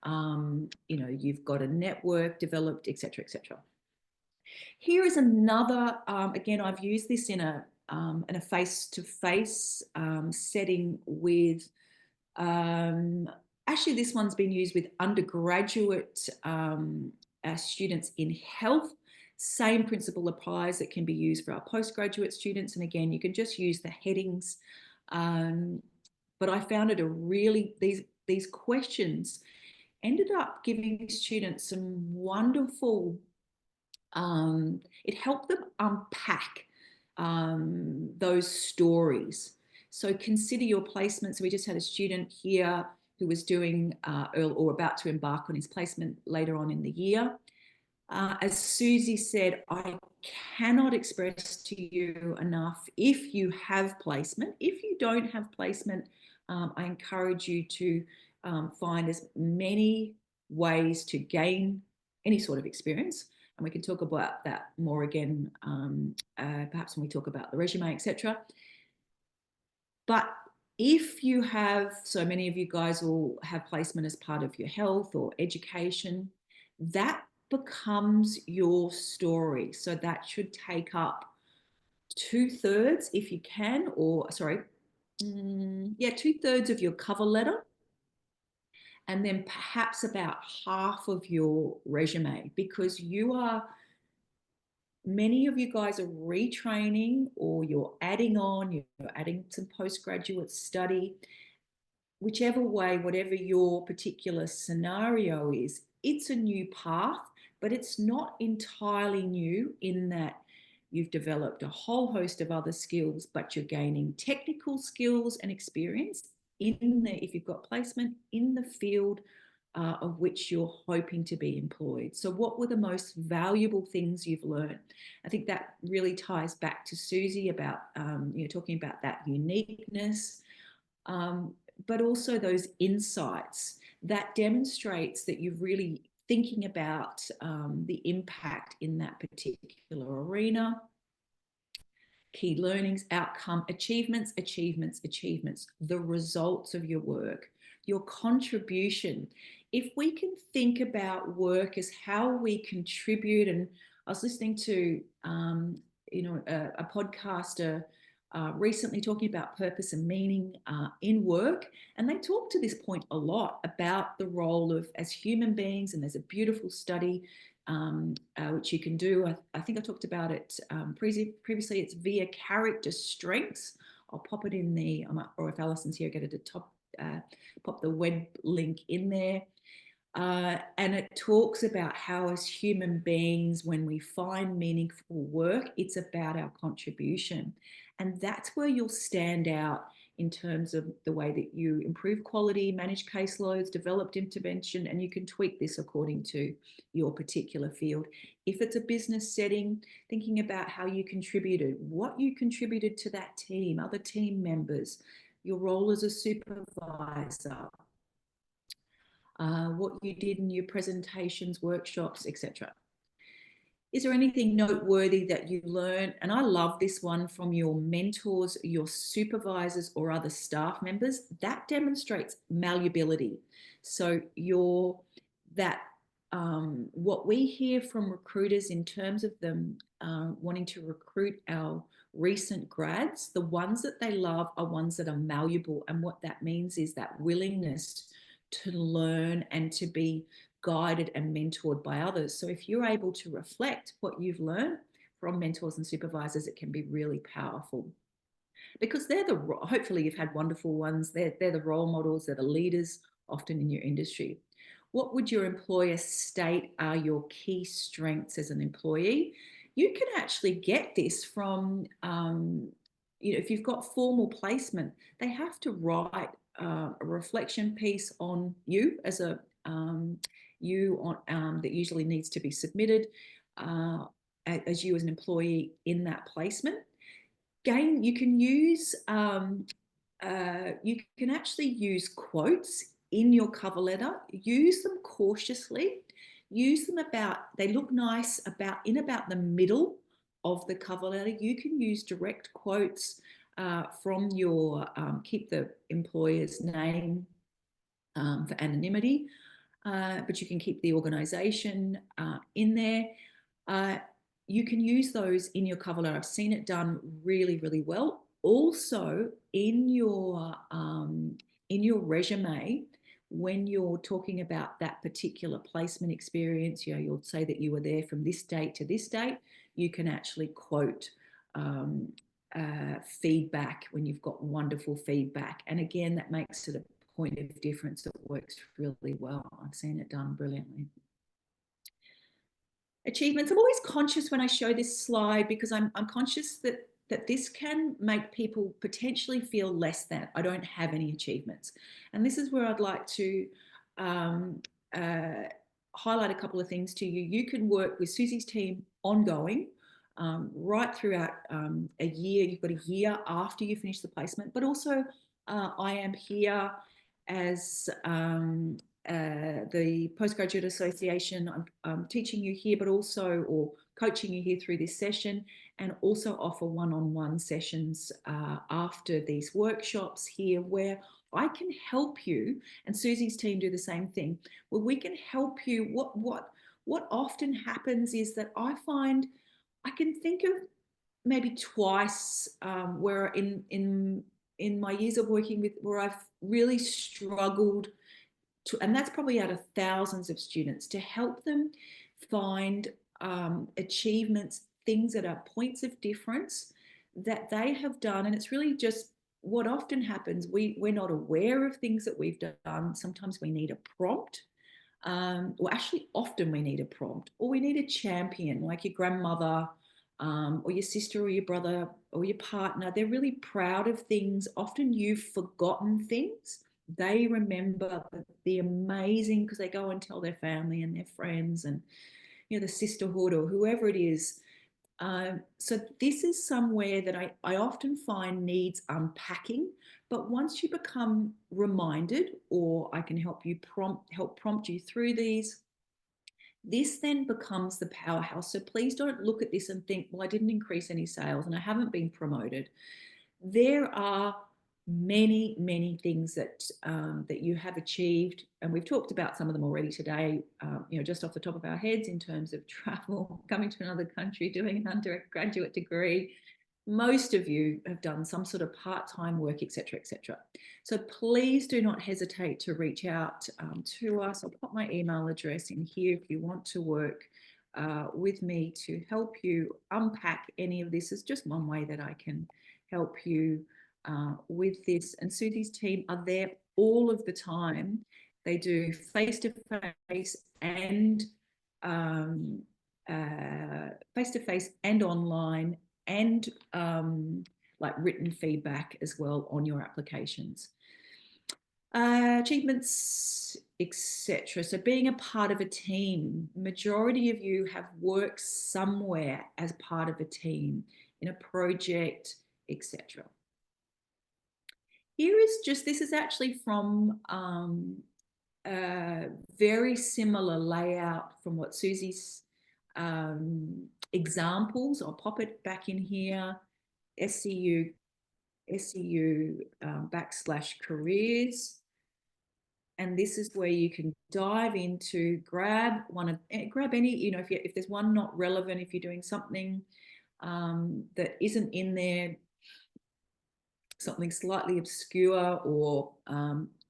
you know, you've got a network developed, etc., etc. Here is another, again, I've used this in a face-to-face setting with, actually this one's been used with undergraduate students in health. Same principle applies. It can be used for our postgraduate students. And again, you can just use the headings. But I found it a really, these questions ended up giving students some wonderful, it helped them unpack those stories. So consider your placement. So we just had a student here who was doing or about to embark on his placement later on in the year. As Susie said, I cannot express to you enough, if you have placement. If you don't have placement, I encourage you to find as many ways to gain any sort of experience. And we can talk about that more again, perhaps when we talk about the resume, etc. But if you have, so many of you guys will have placement as part of your health or education, that becomes your story. So that should take up 2/3 if you can, or sorry, yeah, 2/3 of your cover letter, and then perhaps about half of your resume, because many of you guys are retraining, or you're adding some postgraduate study. Whichever way, whatever your particular scenario is, it's a new path, but it's not entirely new in that you've developed a whole host of other skills, but you're gaining technical skills and experience if you've got placement in the field of which you're hoping to be employed. So what were the most valuable things you've learned? I think that really ties back to Susie about talking about that uniqueness, but also those insights that demonstrates that you're really thinking about the impact in that particular arena. Key learnings, outcome, achievements, the results of your work, your contribution. If we can think about work as how we contribute, and I was listening to a podcaster recently talking about purpose and meaning in work, and they talk to this point a lot about the role of as human beings, and there's a beautiful study which you can do. I think I talked about it previously. It's via character strengths. I'll pop it in or if Alison's here, get it at the top, pop the web link in there. And it talks about how as human beings, when we find meaningful work, it's about our contribution. And that's where you'll stand out in terms of the way that you improve quality, manage caseloads, develop intervention, and you can tweak this according to your particular field. If it's a business setting, thinking about how you contributed, what you contributed to that team, other team members, your role as a supervisor, what you did in your presentations, workshops, etc. Is there anything noteworthy that you learned? And I love this one, from your mentors, your supervisors, or other staff members. That demonstrates malleability. So what we hear from recruiters in terms of them wanting to recruit our recent grads, the ones that they love are ones that are malleable. And what that means is that willingness to learn and to be guided and mentored by others. So if you're able to reflect what you've learned from mentors and supervisors, it can be really powerful, because hopefully you've had wonderful ones. They're the role models, they're the leaders often in your industry. What would your employer state are your key strengths as an employee? You can actually get this from, if you've got formal placement, they have to write a reflection piece on you as a that usually needs to be submitted as you as an employee in that placement. Again, you can actually use quotes in your cover letter. Use them cautiously. Use them they look nice in about the middle of the cover letter. You can use direct quotes from your, keep the employer's name for anonymity, but you can keep the organization in there. You can use those in your cover letter. I've seen it done really, really well. Also, in your resume, when you're talking about that particular placement experience, you'll say that you were there from this date to this date. You can actually quote feedback when you've got wonderful feedback. And again, that makes it a point of difference that works really well. I've seen it done brilliantly. Achievements. I'm always conscious when I show this slide, because I'm conscious that this can make people potentially feel less than. I don't have any achievements. And this is where I'd like to highlight a couple of things to you. You can work with Susie's team ongoing, right throughout a year. You've got a year after you finish the placement, but also I am here as the Postgraduate Association. I'm teaching you here, but also, or coaching you here through this session, and also offer one-on-one sessions after these workshops here, where I can help you, and Susie's team do the same thing, where we can help you. What often happens is that I find I can think of maybe twice where in my years of working with, where I've really struggled to, and that's probably out of thousands of students, to help them find achievements, things that are points of difference that they have done. And it's really just what often happens. We're not aware of things that we've done. Sometimes we need a prompt. Or actually often we need a prompt, or we need a champion like your grandmother, or your sister or your brother or your partner. They're really proud of things. Often you've forgotten things. They remember the amazing, because they go and tell their family and their friends and, you know, the sisterhood or whoever it is. So this is somewhere that I often find needs unpacking. But once you become reminded, or I can help prompt you through these, this then becomes the powerhouse. So please don't look at this and think, well, I didn't increase any sales and I haven't been promoted. There are many, many things that that you have achieved, and we've talked about some of them already today, you know, just off the top of our heads, in terms of travel, coming to another country, doing an undergraduate degree. Most of you have done some sort of part-time work, etc., etc. So please do not hesitate to reach out to us. I'll put my email address in here if you want to work with me to help you unpack any of this. Is just one way that I can help you with this. And Susie's team are there all of the time. They do face-to-face and face-to-face and online, and like written feedback as well on your applications. Achievements, etc. So being a part of a team, majority of you have worked somewhere as part of a team, in a project, etc. Here is just, this is actually from a very similar layout from what Susie's examples. I'll pop it back in here. SCU /careers. And this is where you can dive into, grab any, you know, if there's one not relevant, if you're doing something that isn't in there, something slightly obscure, or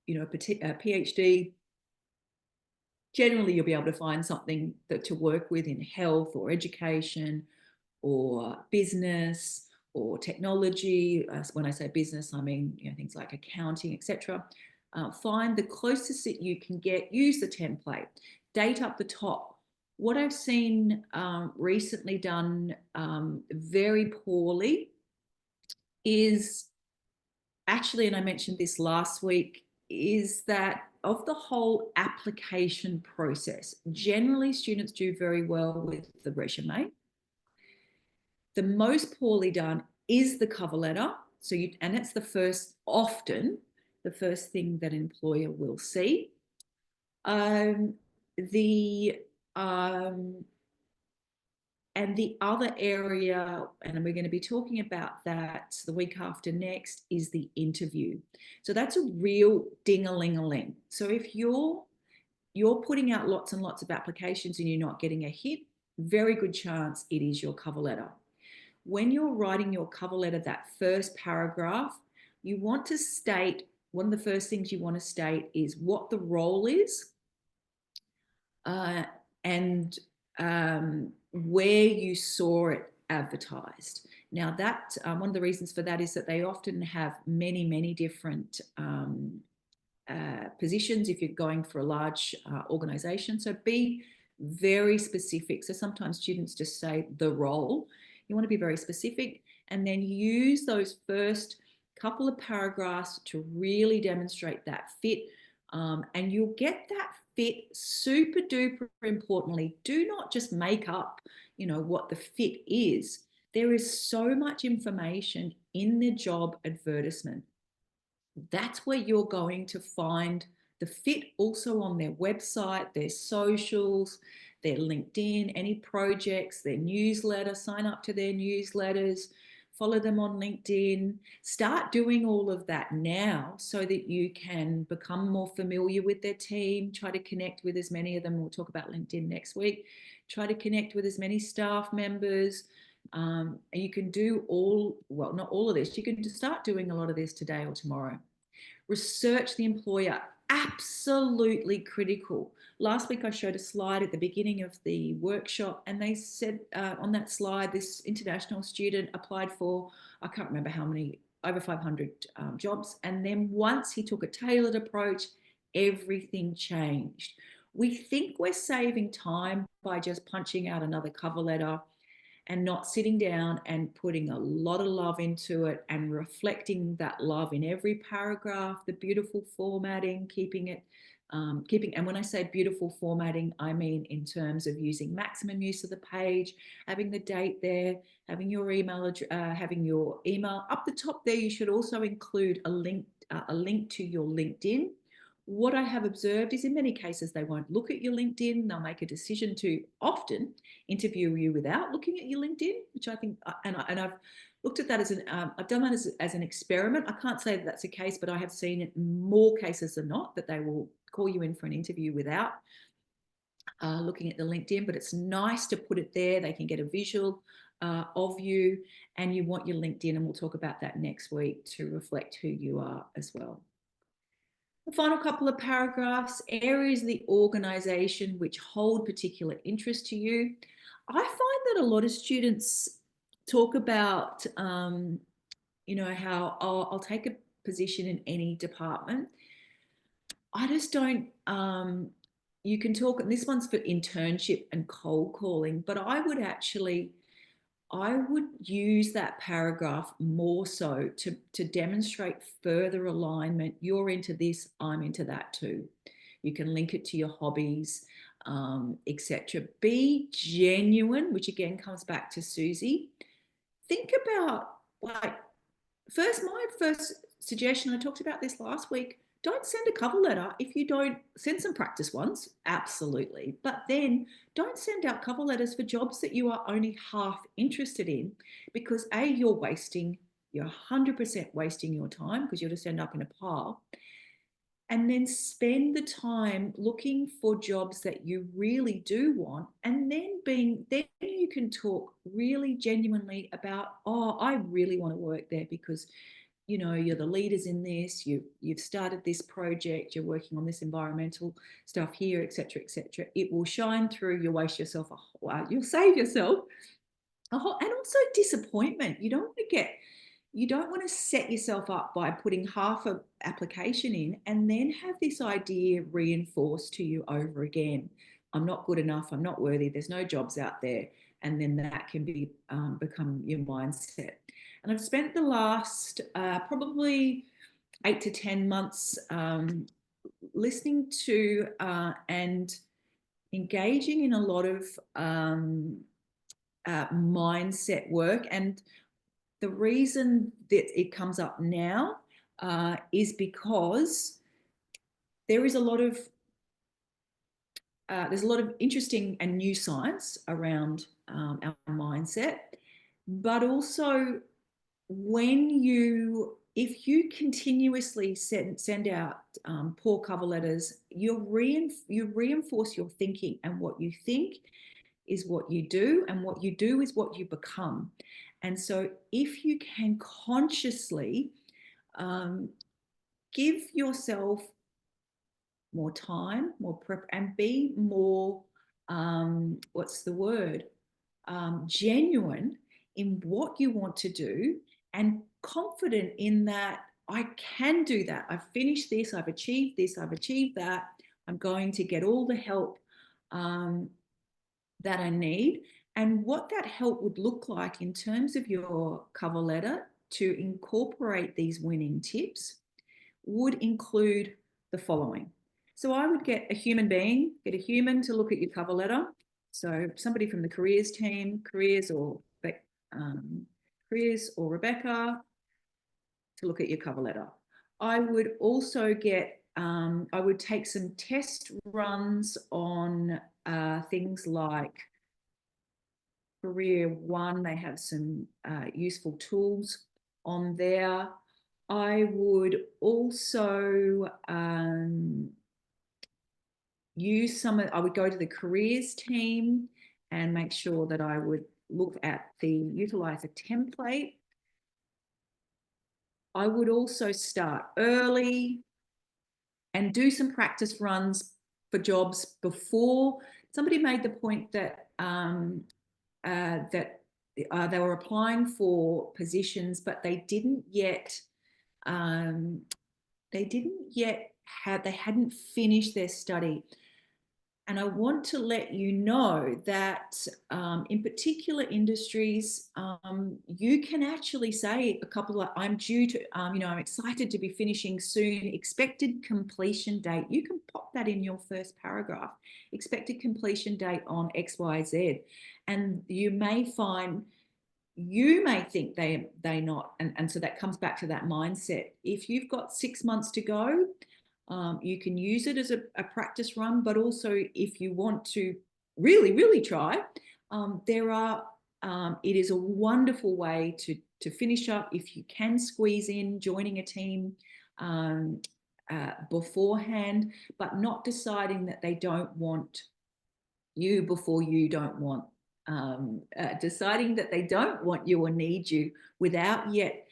you know, a PhD, generally you'll be able to find something to work with in health or education or business or technology. When I say business, I mean, you know, things like accounting, etc. Find the closest that you can get. Use the template. Date up the top. What I've seen recently done very poorly is actually, and I mentioned this last week, is that of the whole application process, generally students do very well with the resume. The most poorly done is the cover letter. So and it's often the first thing that an employer will see. And the other area, and we're going to be talking about that the week after next, is the interview. So that's a real ding-a-ling-a-ling. So if you're putting out lots and lots of applications and you're not getting a hit, very good chance it is your cover letter. When you're writing your cover letter, that first paragraph, you want to state, one of the first things you want to state is what the role is, and where you saw it advertised. Now that one of the reasons for that is that they often have many, many different positions if you're going for a large organization. So be very specific. So sometimes students just say the role. You want to be very specific, and then use those first couple of paragraphs to really demonstrate that fit. And you'll get that fit. Super duper importantly, do not just make up, you know, what the fit is. There is so much information in the job advertisement. That's where you're going to find the fit, also on their website, their socials, their LinkedIn, any projects, their newsletter. Sign up to their newsletters, follow them on LinkedIn. Start doing all of that now so that you can become more familiar with their team. Try to connect with as many of them. We'll talk about LinkedIn next week. Try to connect with as many staff members. And you can do all, well, not all of this, you can start doing a lot of this today or tomorrow. Research the employer, absolutely critical. Last week I showed a slide at the beginning of the workshop, and they said on that slide, this international student applied for, I can't remember how many, over 500 jobs. And then once he took a tailored approach, everything changed. We think we're saving time by just punching out another cover letter and not sitting down and putting a lot of love into it and reflecting that love in every paragraph, the beautiful formatting, keeping it, and when I say beautiful formatting, I mean in terms of using maximum use of the page, having the date there, having your email up the top there. You should also include a link to your LinkedIn. What I have observed is in many cases, they won't look at your LinkedIn. They'll make a decision to often interview you without looking at your LinkedIn, which I think, and I've looked at that as I've done that as an experiment. I can't say that that's the case, but I have seen it in more cases than not that they will call you in for an interview without looking at the LinkedIn, but it's nice to put it there. They can get a visual of you, and you want your LinkedIn, and we'll talk about that next week to reflect who you are as well. The final couple of paragraphs, areas of the organisation which hold particular interest to you. I find that a lot of students talk about, you know, how I'll take a position in any department. I just don't, you can talk, and this one's for internship and cold calling, but I would use that paragraph more so to demonstrate further alignment. You're into this, I'm into that too. You can link it to your hobbies, etc. Be genuine, which again comes back to Susie. Think about, like, my first suggestion, I talked about this last week, don't send a cover letter if you don't send some practice ones, absolutely. But then don't send out cover letters for jobs that you are only half interested in, because A, you're 100% wasting your time because you'll just end up in a pile. And then spend the time looking for jobs that you really do want, and then you can talk really genuinely about, oh, I really want to work there because, you know, you're the leaders in this, you've started this project, you're working on this environmental stuff here, etc., etc. It will shine through. You'll save yourself and also disappointment. You don't want to set yourself up by putting half an application in and then have this idea reinforced to you over again. I'm not good enough, I'm not worthy, there's no jobs out there. And then that can become your mindset. And I've spent the last probably 8 to 10 months listening to and engaging in a lot of mindset work. And the reason that it comes up now is because there's a lot of interesting and new science around our mindset, but also if you continuously send out poor cover letters, you reinforce your thinking, and what you think is what you do, and what you do is what you become. And so if you can consciously give yourself more time, more prep, and be more, genuine in what you want to do, and confident in that I can do that. I've finished this, I've achieved this, I've achieved that. I'm going to get all the help that I need. And what that help would look like in terms of your cover letter to incorporate these winning tips would include the following. So I would get a human to look at your cover letter. So somebody from the careers team, Careers or Rebecca, to look at your cover letter. I would also get, I would take some test runs on things like Career One. They have some useful tools on there. I would also I would go to the careers team and make sure that I would look at the utilizer template. I would also start early and do some practice runs for jobs before. Somebody made the point that they were applying for positions, but they hadn't finished their study. And I want to let you know that in particular industries, you can actually say a couple of, I'm due to, I'm excited to be finishing soon, expected completion date. You can pop that in your first paragraph, expected completion date on X, Y, Z. And you may think they not, and so that comes back to that mindset. If you've got 6 months to go, you can use it as a practice run, but also if you want to really, really try, it is a wonderful way to finish up if you can squeeze in joining a team beforehand, but not deciding that they don't want you before you don't want, deciding that they don't want you or need you without yet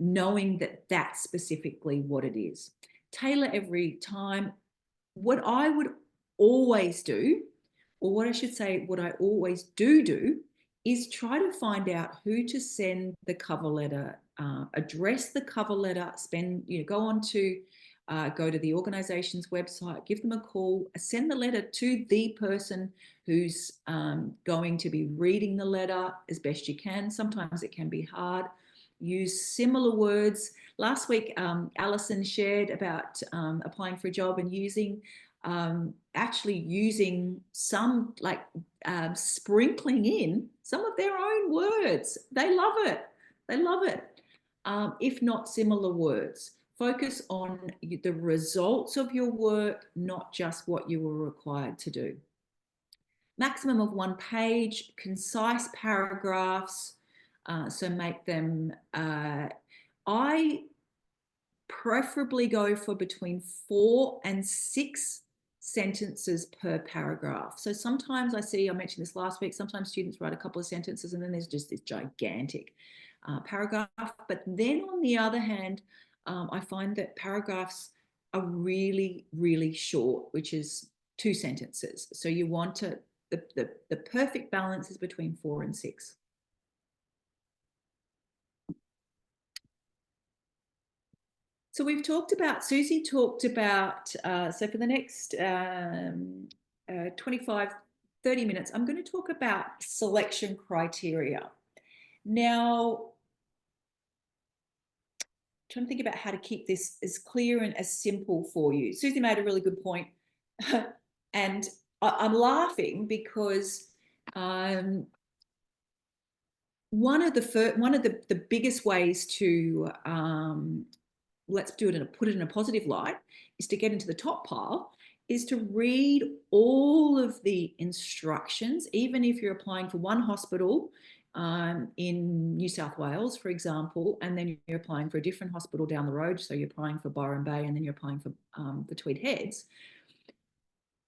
knowing that that's specifically what it is. Tailor every time. What I would always do, or what I should say, what I always do, is try to find out who to send the cover letter, address the cover letter, go to the organization's website, give them a call, send the letter to the person who's going to be reading the letter as best you can. Sometimes it can be hard. Use similar words. Last week, Alison shared about applying for a job and using some, sprinkling in some of their own words. They love it. They love it. If not similar words. Focus on the results of your work, not just what you were required to do. Maximum of 1 page, concise paragraphs. So make them, I preferably go for between 4 and 6 sentences per paragraph. So sometimes I mentioned this last week, sometimes students write a couple of sentences and then there's just this gigantic paragraph. But then on the other hand, I find that paragraphs are really, really short, which is 2 sentences. So you want the perfect balance is between 4 and 6. So Susie talked about, so for the next 25, 30 minutes, I'm going to talk about selection criteria. Now, trying to think about how to keep this as clear and as simple for you. Susie made a really good point. And I'm laughing because one of the biggest ways to let's do it and put it in a positive light is to get into the top pile, is to read all of the instructions, even if you're applying for one hospital in New South Wales, for example, and then you're applying for a different hospital down the road. So you're applying for Byron Bay and then you're applying for Tweed Heads.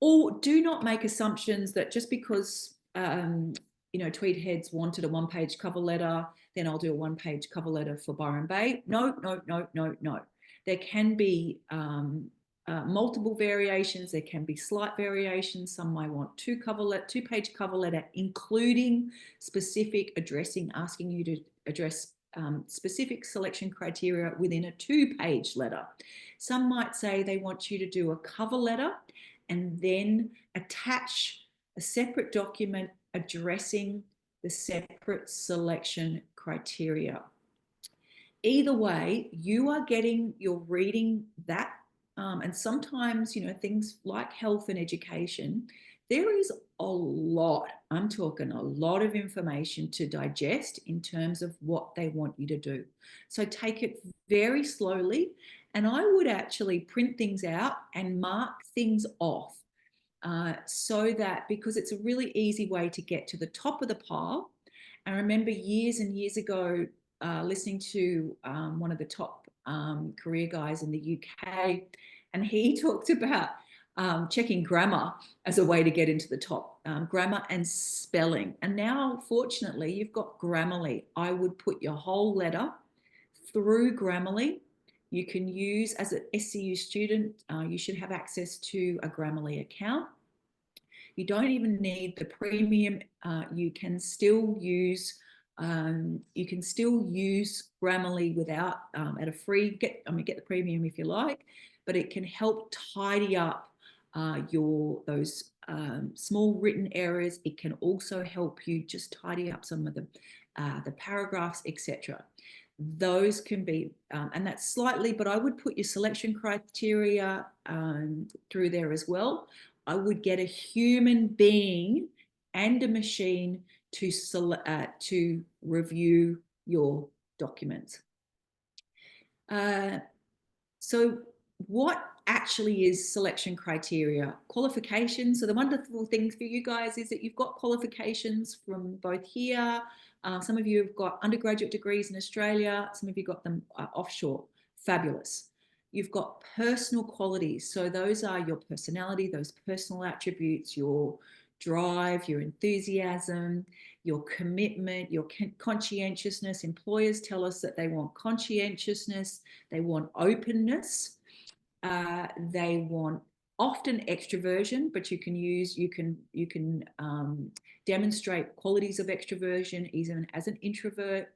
Or do not make assumptions that just because Tweed Heads wanted a 1-page cover letter, then I'll do a 1-page cover letter for Byron Bay. No. There can be multiple variations. There can be slight variations. Some might want 2-page cover letter, including specific addressing, asking you to address specific selection criteria within a 2-page letter. Some might say they want you to do a cover letter and then attach a separate document addressing the separate selection criteria. Either way, you're reading that, and sometimes, things like health and education, there is a lot, I'm talking a lot of information to digest in terms of what they want you to do. So take it very slowly, and I would actually print things out and mark things off. So that, because it's a really easy way to get to the top of the pile. I remember years and years ago listening to one of the top career guys in the UK, and he talked about checking grammar as a way to get into the top, grammar and spelling. And now, fortunately, you've got Grammarly. I would put your whole letter through Grammarly. You can use, as an SCU student, you should have access to a Grammarly account. You don't even need the premium. You can still use Grammarly without at a free. Get the premium if you like, but it can help tidy up those small written errors. It can also help you just tidy up some of the paragraphs, etc. Those can be, and that's slightly, but I would put your selection criteria through there as well. I would get a human being and a machine to review your documents. So what actually is selection criteria? Qualifications. So the wonderful thing for you guys is that you've got qualifications from both here. Some of you have got undergraduate degrees in Australia. Some of you got them offshore. Fabulous. You've got personal qualities. So those are your personality, those personal attributes, your drive, your enthusiasm, your commitment, your conscientiousness. Employers tell us that they want conscientiousness, they want openness, they want often extroversion, but you can demonstrate qualities of extroversion even as an introvert.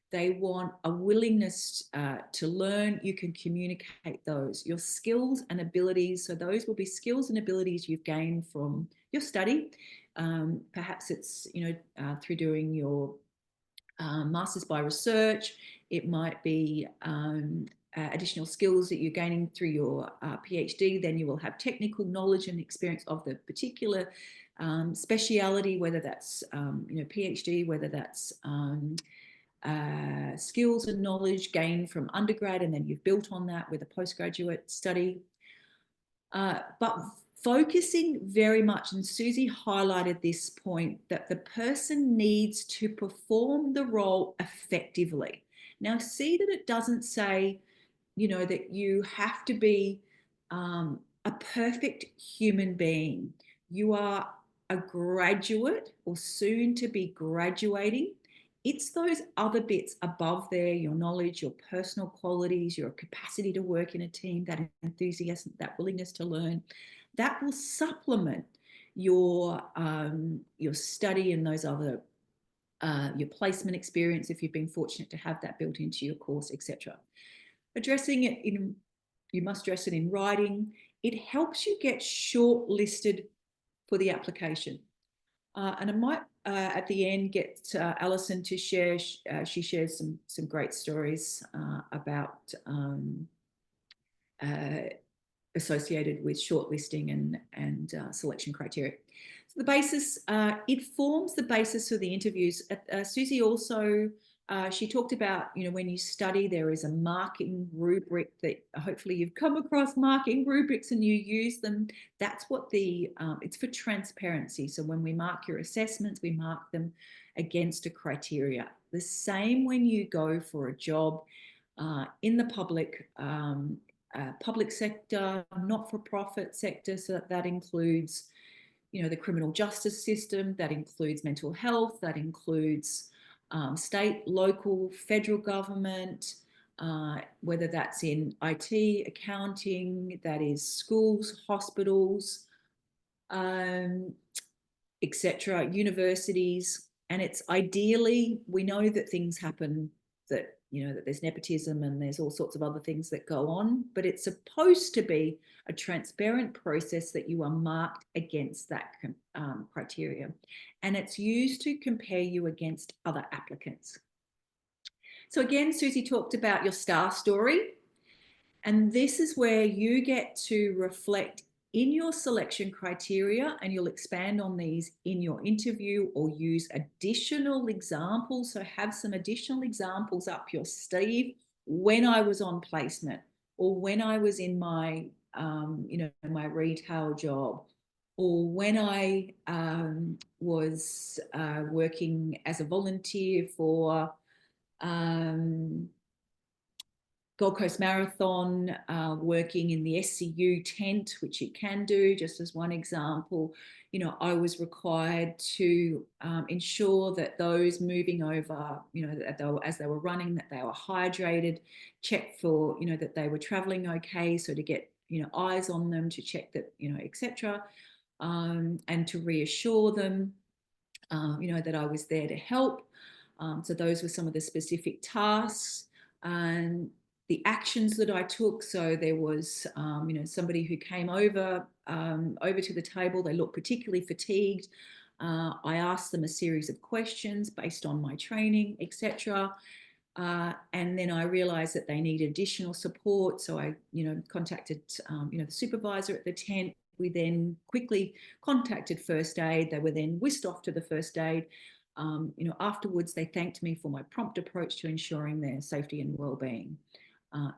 They want a willingness to learn. You can communicate those. Your skills and abilities, so those will be skills and abilities you've gained from your study. Perhaps it's through doing your Masters by research. It might be additional skills that you're gaining through your PhD. Then you will have technical knowledge and experience of the particular speciality, whether that's PhD, whether that's skills and knowledge gained from undergrad, and then you've built on that with a postgraduate study. But focusing very much, and Susie highlighted this point, that the person needs to perform the role effectively. Now, see that it doesn't say, that you have to be a perfect human being. You are a graduate or soon to be graduating. It's those other bits above there, your knowledge, your personal qualities, your capacity to work in a team, that enthusiasm, that willingness to learn, that will supplement your study and those other, your placement experience if you've been fortunate to have that built into your course, etc. Addressing it you must address it in writing. It helps you get shortlisted for the application. And I might, at the end, get Alison to share. She shares some great stories about associated with shortlisting and selection criteria. So the basis, it forms the basis for the interviews. Susie also, she talked about, when you study, there is a marking rubric that hopefully you've come across, marking rubrics, and you use them. That's what it's for transparency. So when we mark your assessments, we mark them against a criteria. The same when you go for a job in the public sector, not-for-profit sector. So that includes, the criminal justice system, that includes mental health, that includes state, local, federal government, whether that's in IT, accounting, that is schools, hospitals, etc., universities. And it's ideally, we know that things happen, that that there's nepotism and there's all sorts of other things that go on, but it's supposed to be a transparent process that you are marked against that criteria. And it's used to compare you against other applicants. So again, Susie talked about your star story. And this is where you get to reflect in your selection criteria, and you'll expand on these in your interview or use additional examples. So have some additional examples up your sleeve when I was on placement, or when I was in my, my retail job, or when I was working as a volunteer for Gold Coast Marathon, working in the SCU tent, which you can do, just as one example. You know, I was required to ensure that those moving over, you know, that as they were running, that they were hydrated, check for, you know, that they were traveling okay. So to get, you know, eyes on them, to check that, you know, etc. And to reassure them, you know, that I was there to help. So those were some of the specific tasks and the actions that I took. So there was, you know, somebody who came over to the table. They looked particularly fatigued. I asked them a series of questions based on my training, etc. And then I realized that they needed additional support. So I, you know, contacted, you know, the supervisor at the tent. We then quickly contacted first aid. They were then whisked off to the first aid. You know, afterwards, they thanked me for my prompt approach to ensuring their safety and well-being,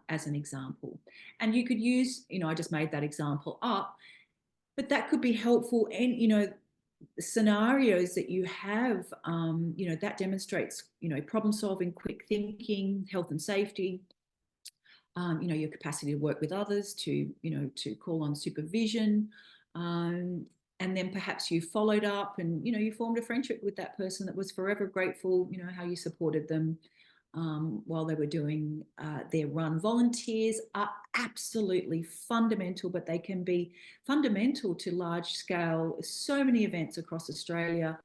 as an example. And you could use, you know, I just made that example up, but that could be helpful. And, you know, scenarios that you have, you know, that demonstrates, you know, problem solving, quick thinking, health and safety, you know, your capacity to work with others, to, you know, to call on supervision. And then perhaps you followed up and, you know, you formed a friendship with that person that was forever grateful, you know, how you supported them while they were doing their run. Volunteers are absolutely fundamental, but they can be fundamental to large scale, so many events across Australia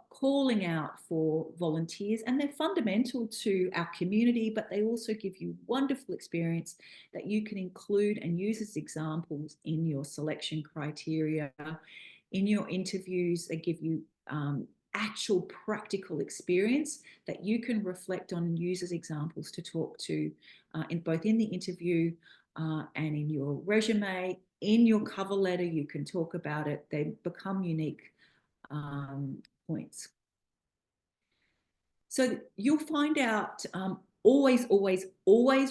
calling out for volunteers, and they're fundamental to our community, but they also give you wonderful experience that you can include and use as examples in your selection criteria, in your interviews. They give you actual practical experience that you can reflect on and use as examples to talk to in both in the interview and in your resume. In your cover letter, you can talk about it. They become unique points. So you'll find out, always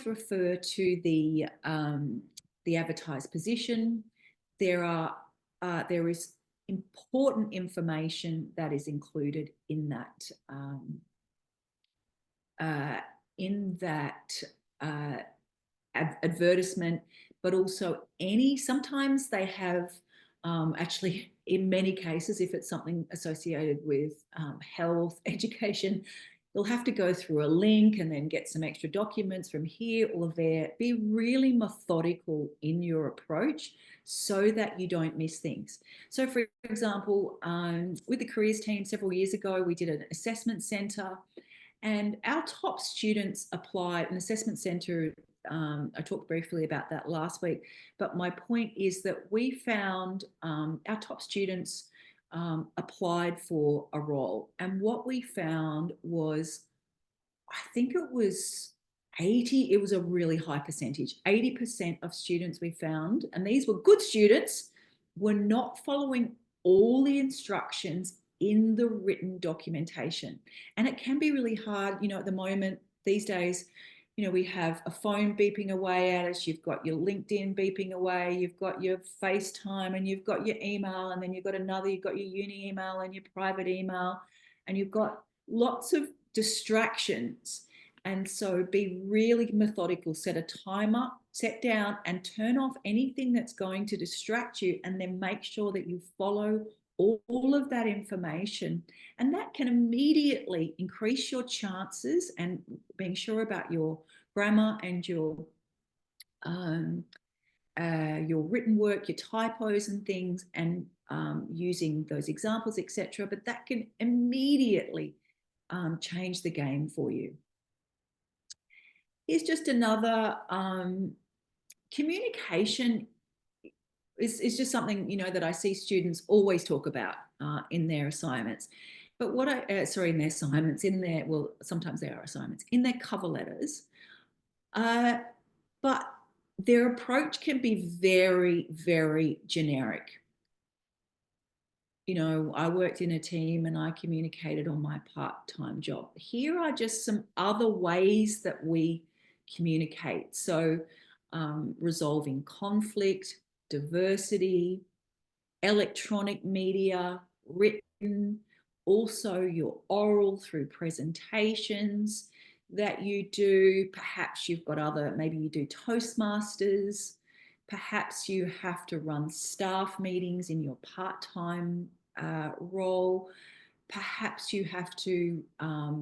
refer to the advertised position. There is important information that is included in that advertisement, but also sometimes they have actually, in many cases, if it's something associated with health, education, you'll have to go through a link and then get some extra documents from here or there. Be really methodical in your approach so that you don't miss things. So for example, with the careers team several years ago, we did an assessment centre, and our top students applied. An assessment centre, I talked briefly about that last week, but my point is that we found our top students applied for a role, and what we found was, I think it was 80, it was a really high percentage, 80% of students we found, and these were good students, were not following all the instructions in the written documentation. And it can be really hard, you know, at the moment, these days, you know, we have a phone beeping away at us, you've got your LinkedIn beeping away, you've got your FaceTime, and you've got your email, and then you've got you've got your uni email and your private email, and you've got lots of distractions. And so be really methodical, set a timer, set down and turn off anything that's going to distract you, and then make sure that you follow all of that information. And that can immediately increase your chances, and being sure about your grammar and your written work, your typos and things, and using those examples, etc. But that can immediately change the game for you. Here's just another communication is just something, you know, that I see students always talk about in their assignments. But what in their assignments, well, sometimes they are assignments, in their cover letters. But their approach can be very, very generic. You know, I worked in a team and I communicated on my part-time job. Here are just some other ways that we communicate. So resolving conflict, diversity, electronic media, written, also your oral through presentations, that you do. Perhaps you've got other, maybe you do Toastmasters. Perhaps you have to run staff meetings in your part-time role. Perhaps you have to,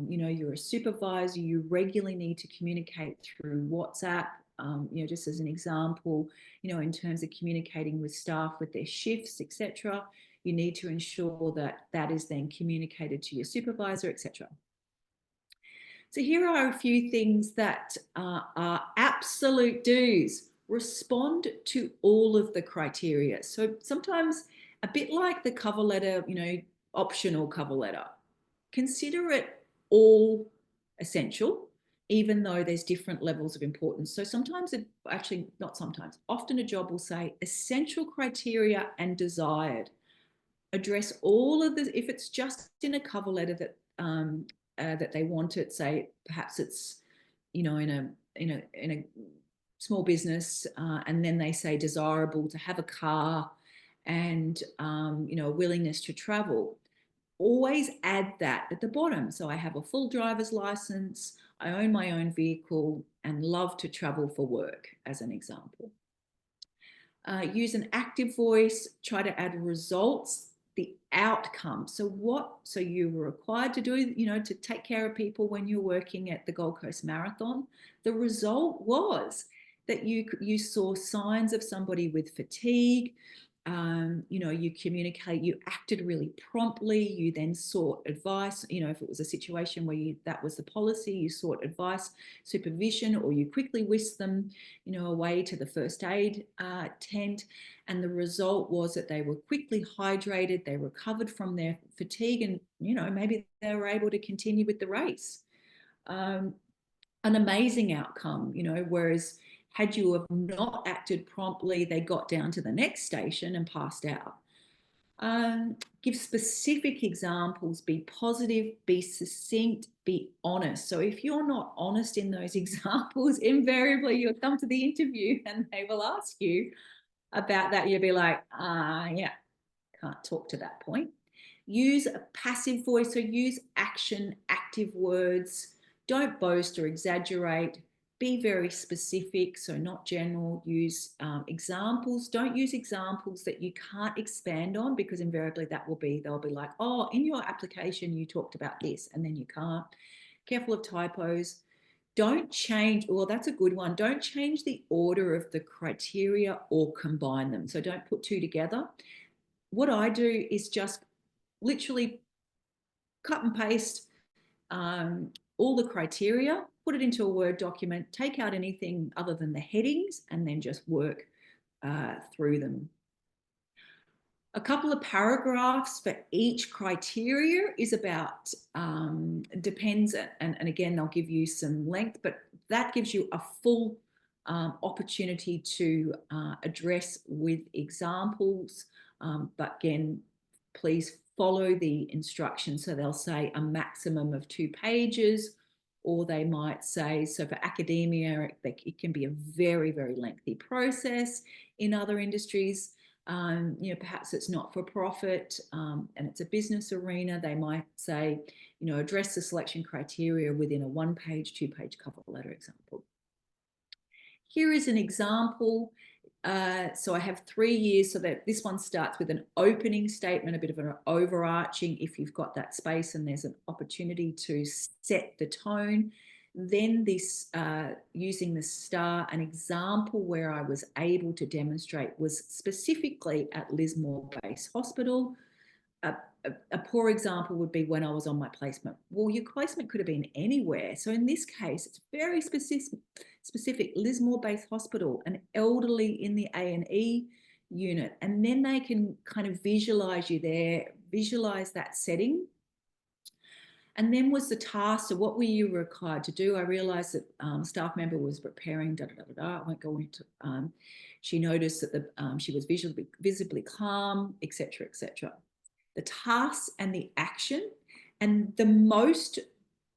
you're a supervisor, you regularly need to communicate through WhatsApp, just as an example, in terms of communicating with staff with their shifts, etc. You need to ensure that that is then communicated to your supervisor, etc. So here are a few things that are absolute do's. Respond to all of the criteria. So sometimes a bit like the cover letter, optional cover letter, consider it all essential, even though there's different levels of importance. So sometimes often a job will say essential criteria and desired. Address all of the, if it's just in a cover letter that they want it, say perhaps it's in a small business, and then they say desirable to have a car and a willingness to travel. Always add that at the bottom. So I have a full driver's license, I own my own vehicle, and love to travel for work, as an example. Use an active voice, try to add results, the outcome. So you were required to do, to take care of people when you're working at the Gold Coast Marathon. The result was that you saw signs of somebody with fatigue. You communicate, you acted really promptly, you then sought advice. If it was a situation where that was the policy, you sought advice, supervision, or you quickly whisked them, away to the first aid tent. And the result was that they were quickly hydrated, they recovered from their fatigue, and, maybe they were able to continue with the race. An amazing outcome, whereas had you have not acted promptly, they got down to the next station and passed out. Give specific examples, be positive, be succinct, be honest. So if you're not honest in those examples, invariably you'll come to the interview and they will ask you about that. You'll be like, yeah, can't talk to that point. Use a passive voice, so use action, active words. Don't boast or exaggerate. Be very specific, so not general. Use examples. Don't use examples that you can't expand on, because invariably they'll be like, oh, in your application you talked about this, and then you can't. Careful of typos. Don't change, well, that's a good one. Don't change the order of the criteria or combine them. So don't put two together. What I do is just literally cut and paste all the criteria, put it into a Word document, take out anything other than the headings, and then just work through them. A couple of paragraphs for each criteria is about, depends, and again, they'll give you some length, but that gives you a full opportunity to address with examples. But again, please follow the instructions. So they'll say a maximum of 2 pages, or they might say, so for academia, it can be a very, very lengthy process. In other industries, perhaps it's not for profit and it's a business arena, they might say, address the selection criteria within a 1-page, 2-page cover letter example. Here is an example. So I have 3 years, so that this one starts with an opening statement, a bit of an overarching, if you've got that space and there's an opportunity to set the tone. Then this, using the star, an example where I was able to demonstrate was specifically at Lismore Base Hospital. A poor example would be when I was on my placement. Well, your placement could have been anywhere. So in this case, it's very specific, Lismore Base Hospital, an elderly in the A&E unit. And then they can kind of visualize you there, visualize that setting. And then was the task, so what were you required to do? I realized that a staff member was preparing, I won't go into, she noticed that she was visibly calm, etc., etc. The tasks and the action, and the most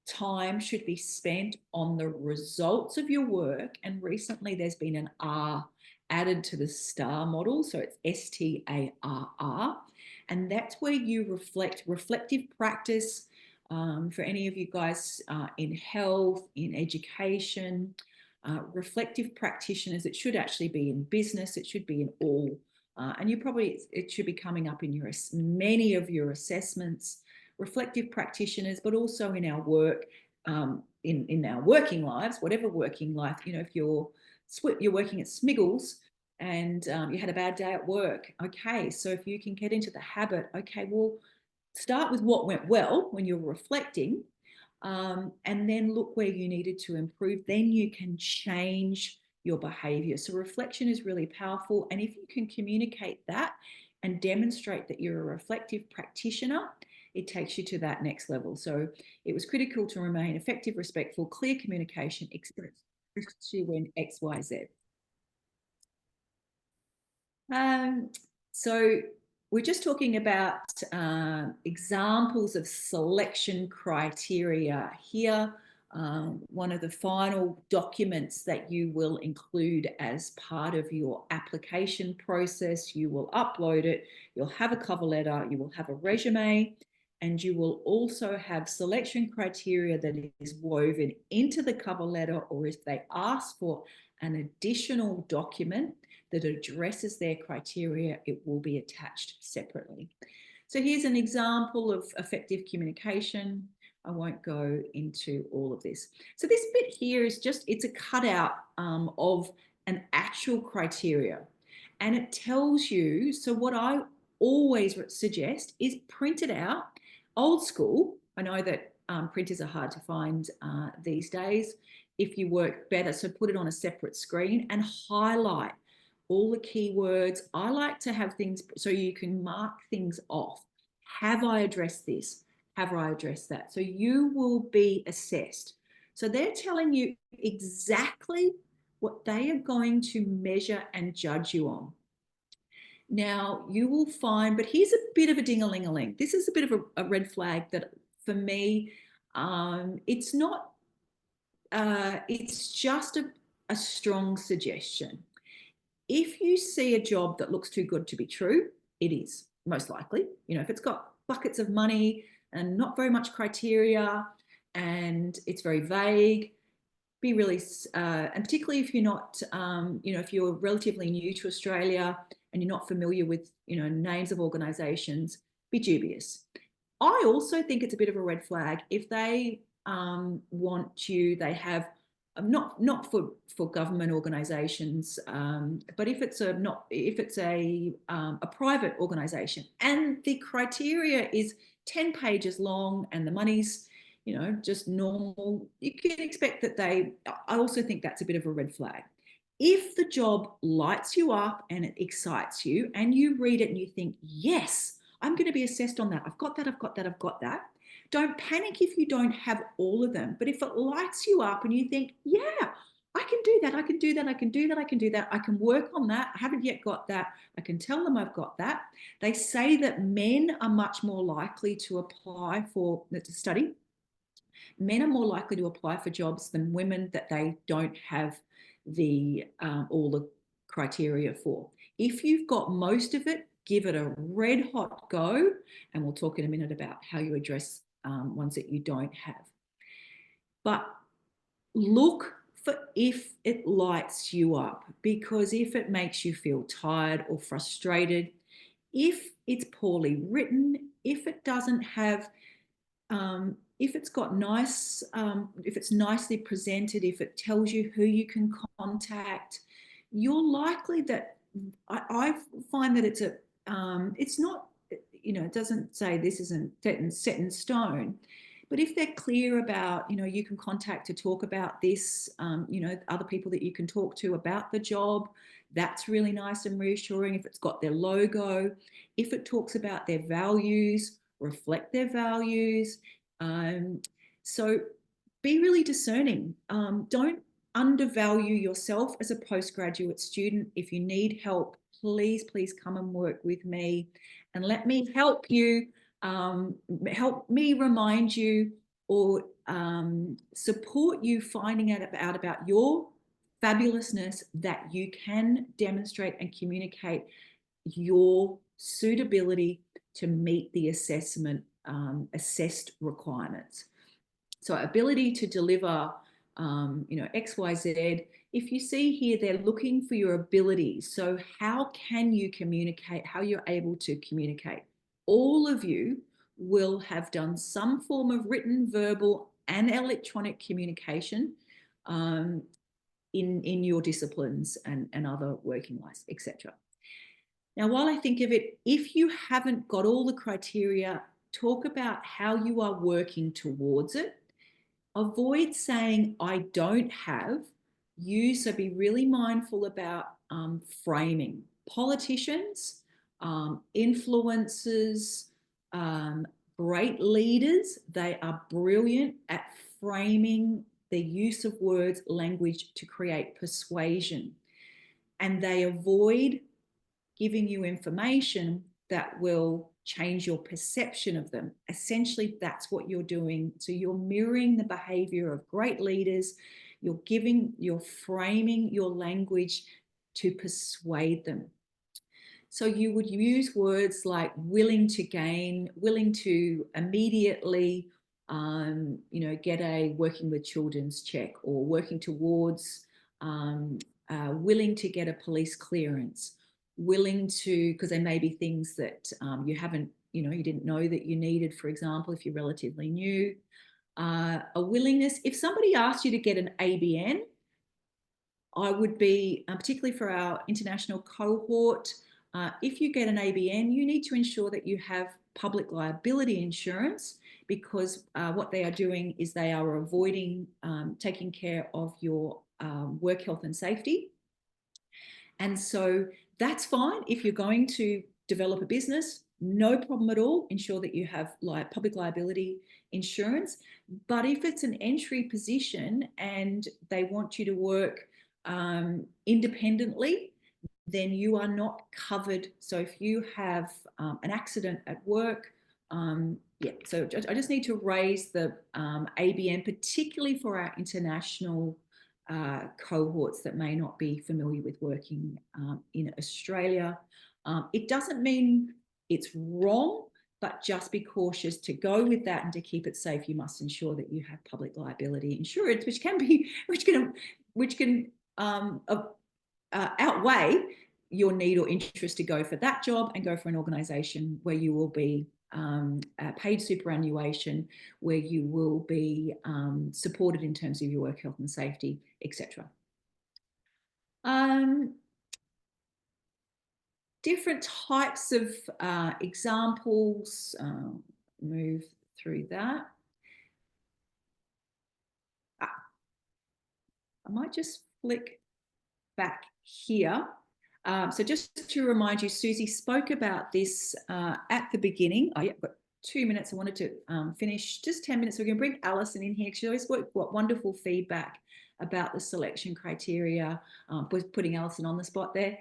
time should be spent on the results of your work. And recently there's been an R added to the STAR model, so it's STARR, and that's where you reflective practice, For any of you guys in health, in education, reflective practitioners, it should actually be in business, it should be in all. And it should be coming up in many of your assessments, reflective practitioners, but also in our work, in our working lives, whatever working life, if you're working at Smiggles and you had a bad day at work, okay, so if you can get into the habit, okay, well, start with what went well when you're reflecting, and then look where you needed to improve. Then you can change your behavior. So reflection is really powerful. And if you can communicate that and demonstrate that you're a reflective practitioner, it takes you to that next level. So it was critical to remain effective, respectful, clear communication, especially when X, Y, Z. So we're just talking about examples of selection criteria here. One of the final documents that you will include as part of your application process, you will upload it, you'll have a cover letter, you will have a resume, and you will also have selection criteria that is woven into the cover letter, or if they ask for an additional document that addresses their criteria, it will be attached separately. So here's an example of effective communication. I won't go into all of this. So this bit here is it's a cutout of an actual criteria. And it tells you, so what I always suggest is print it out, old school. I know that printers are hard to find these days. If you work better, so put it on a separate screen and highlight all the keywords. I like to have things so you can mark things off. Have I addressed this? Have I addressed that? So you will be assessed. So they're telling you exactly what they are going to measure and judge you on. Now you will find, but here's a bit of a ding-a-ling-a-ling. This is a bit of a red flag that for me, it's not, it's just a strong suggestion. If you see a job that looks too good to be true, it is most likely. If it's got buckets of money and not very much criteria and it's very vague, be really, and particularly if you're not, if you're relatively new to Australia and you're not familiar with, names of organisations, be dubious. I also think it's a bit of a red flag if they want you, they have not for government organisations, but if it's a private organisation and the criteria is 10 pages long and the money's just normal, you can expect that I also think that's a bit of a red flag. If the job lights you up and it excites you and you read it and you think, yes, I'm going to be assessed on that, I've got that, I've got that, I've got that. Don't panic if you don't have all of them. But if it lights you up and you think, yeah, I can do that, I can do that, I can do that, I can do that, I can work on that, I haven't yet got that, I can tell them I've got that. They say that men are much more likely to apply to study. Men are more likely to apply for jobs than women that they don't have all the criteria for. If you've got most of it, give it a red hot go, and we'll talk in a minute about how you address ones that you don't have. But look for if it lights you up, because if it makes you feel tired or frustrated, if it's poorly written, if it doesn't have, if it's got nice, if it's nicely presented, if it tells you who you can contact, you're likely that I find that it's not, it doesn't say this isn't set in stone, but if they're clear about, you can contact to talk about this, other people that you can talk to about the job, that's really nice and reassuring. If it's got their logo, if it talks about their values, reflect their values. So be really discerning. Don't undervalue yourself as a postgraduate student. If you need help, please come and work with me and let me help you, help me remind you or support you finding out about your fabulousness, that you can demonstrate and communicate your suitability to meet the assessment assessed requirements. So ability to deliver, X, Y, Z. If you see here, they're looking for your abilities. So how can you communicate, how you're able to communicate. All of you will have done some form of written, verbal, and electronic communication in your disciplines and other working lives, etc. Now, while I think of it, if you haven't got all the criteria, talk about how you are working towards it. Avoid saying, I don't have. So be really mindful about framing. Politicians, influencers, great leaders, they are brilliant at framing the use of words, language to create persuasion. And they avoid giving you information that will change your perception of them. Essentially, that's what you're doing. So you're mirroring the behavior of great leaders. You're framing your language to persuade them. So you would use words like willing to gain, willing to immediately, get a working with children's check, or working towards, willing to get a police clearance, willing to, because there may be things that you haven't, you didn't know that you needed, for example, if you're relatively new. A willingness, if somebody asked you to get an ABN, I would be, particularly for our international cohort, if you get an ABN, you need to ensure that you have public liability insurance, because what they are doing is they are avoiding taking care of your work health and safety. And so that's fine. If you're going to develop a business, no problem at all. Ensure that you have public liability insurance. But if it's an entry position and they want you to work independently, then you are not covered. So if you have an accident at work, so I just need to raise the ABN, particularly for our international cohorts that may not be familiar with working in Australia. It doesn't mean it's wrong, but just be cautious. To go with that and to keep it safe, you must ensure that you have public liability insurance, which can outweigh your need or interest to go for that job and go for an organisation where you will be paid superannuation, where you will be supported in terms of your work health and safety, etc. Different types of examples, move through that. I might just flick back here. So just to remind you, Susie spoke about this at the beginning. Oh, yeah, I've got 2 minutes. I wanted to finish just 10 minutes. So we're going to bring Alison in here. She always got wonderful feedback about the selection criteria. Putting Alison on the spot there.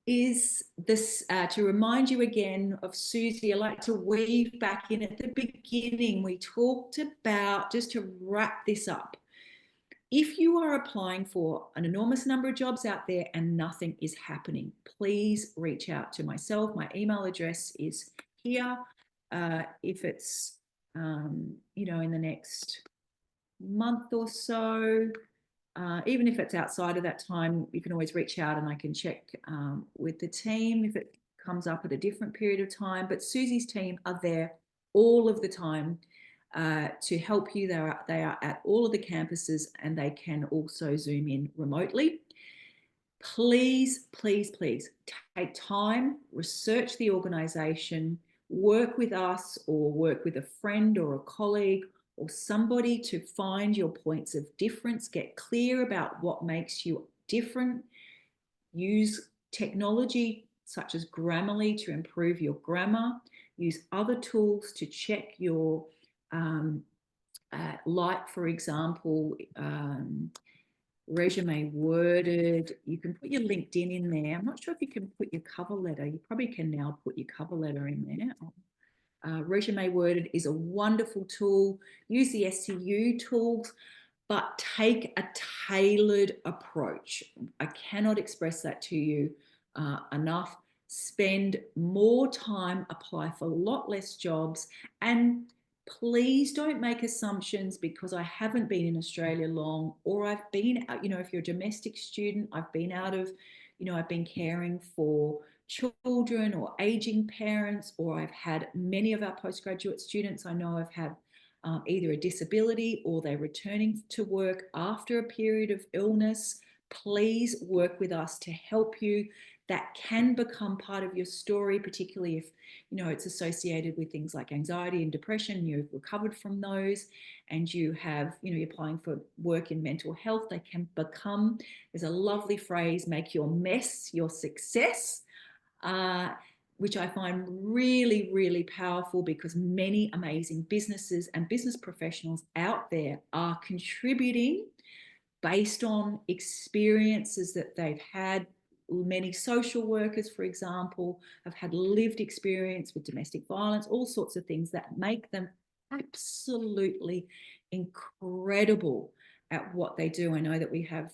Is this to remind you again of Susie? I like to weave back in at the beginning. We talked about, just to wrap this up, if you are applying for an enormous number of jobs out there and nothing is happening, please reach out to myself. My email address is here. If it's, in the next month or so, even if it's outside of that time, you can always reach out and I can check with the team if it comes up at a different period of time. But Susie's team are there all of the time to help you. They are at all of the campuses, and they can also Zoom in remotely. Please, please, please take time, research the organisation, work with us or work with a friend or a colleague or somebody to find your points of difference. Get clear about what makes you different. Use technology such as Grammarly to improve your grammar. Use other tools to check your like, for example, Resume Worded. You can put your LinkedIn in there. I'm not sure if you can put your cover letter. You probably can now put your cover letter in there. Resume Worded is a wonderful tool. Use the SCU tools, but take a tailored approach. I cannot express that to you enough. spend more time, apply for a lot less jobs, and please don't make assumptions because I haven't been in Australia long, or I've been, if you're a domestic student, I've been out of, I've been caring for children or aging parents, or I've had many of our postgraduate students I know have had either a disability or they're returning to work after a period of illness. Please work with us to help you. That can become part of your story, particularly if it's associated with things like anxiety and depression. You've recovered from those, and you have you're applying for work in mental health. They can become, there's a lovely phrase, make your mess your success, which I find really, really powerful, because many amazing businesses and business professionals out there are contributing based on experiences that they've had. Many social workers, for example, have had lived experience with domestic violence, all sorts of things that make them absolutely incredible at what they do. I know that we have,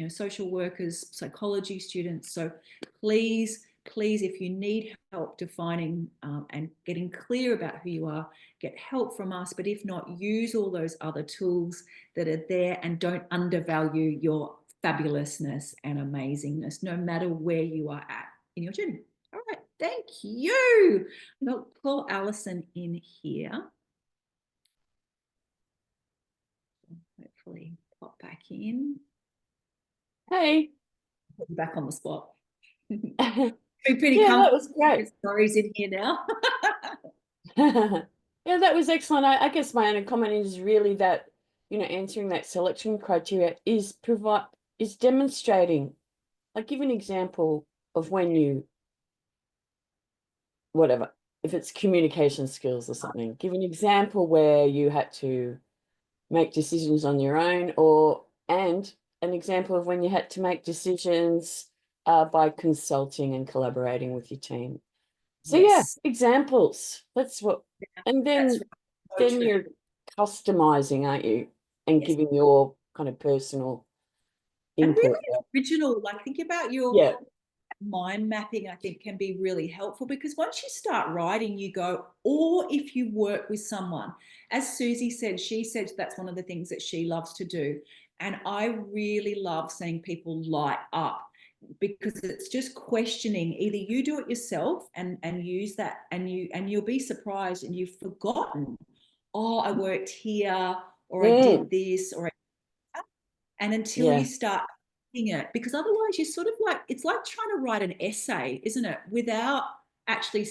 social workers, psychology students. So please, if you need help defining and getting clear about who you are, get help from us. But if not, use all those other tools that are there, and don't undervalue your fabulousness and amazingness, no matter where you are at in your journey. All right, thank you. I'll call Alison in here. Hopefully pop back in. Hey. Put you back on the spot. Yeah, Be pretty that was great. stories in here now. Yeah, that was excellent. I guess my only comment is really that, answering that selection criteria is demonstrating, like, give an example of when you, whatever, if it's communication skills or something, give an example where you had to make decisions on your own, and an example of when you had to make decisions by consulting and collaborating with your team. So Yes. yeah, examples. That's what, and then That's right. So true. you're customizing, aren't you? And Yes. giving your kind of personal And input. really original. Like, think about your Yeah. mind mapping, I think, can be really helpful, because once you start writing, you go, or if you work with someone, as Susie said, she said that's one of the things that she loves to do. And I really love seeing people light up, because it's just questioning. Either you do it yourself and use that, and you'll be surprised, and you've forgotten, oh, I worked here, or I did this, or and until you start it, because otherwise you sort of like, it's like trying to write an essay, isn't it, without actually,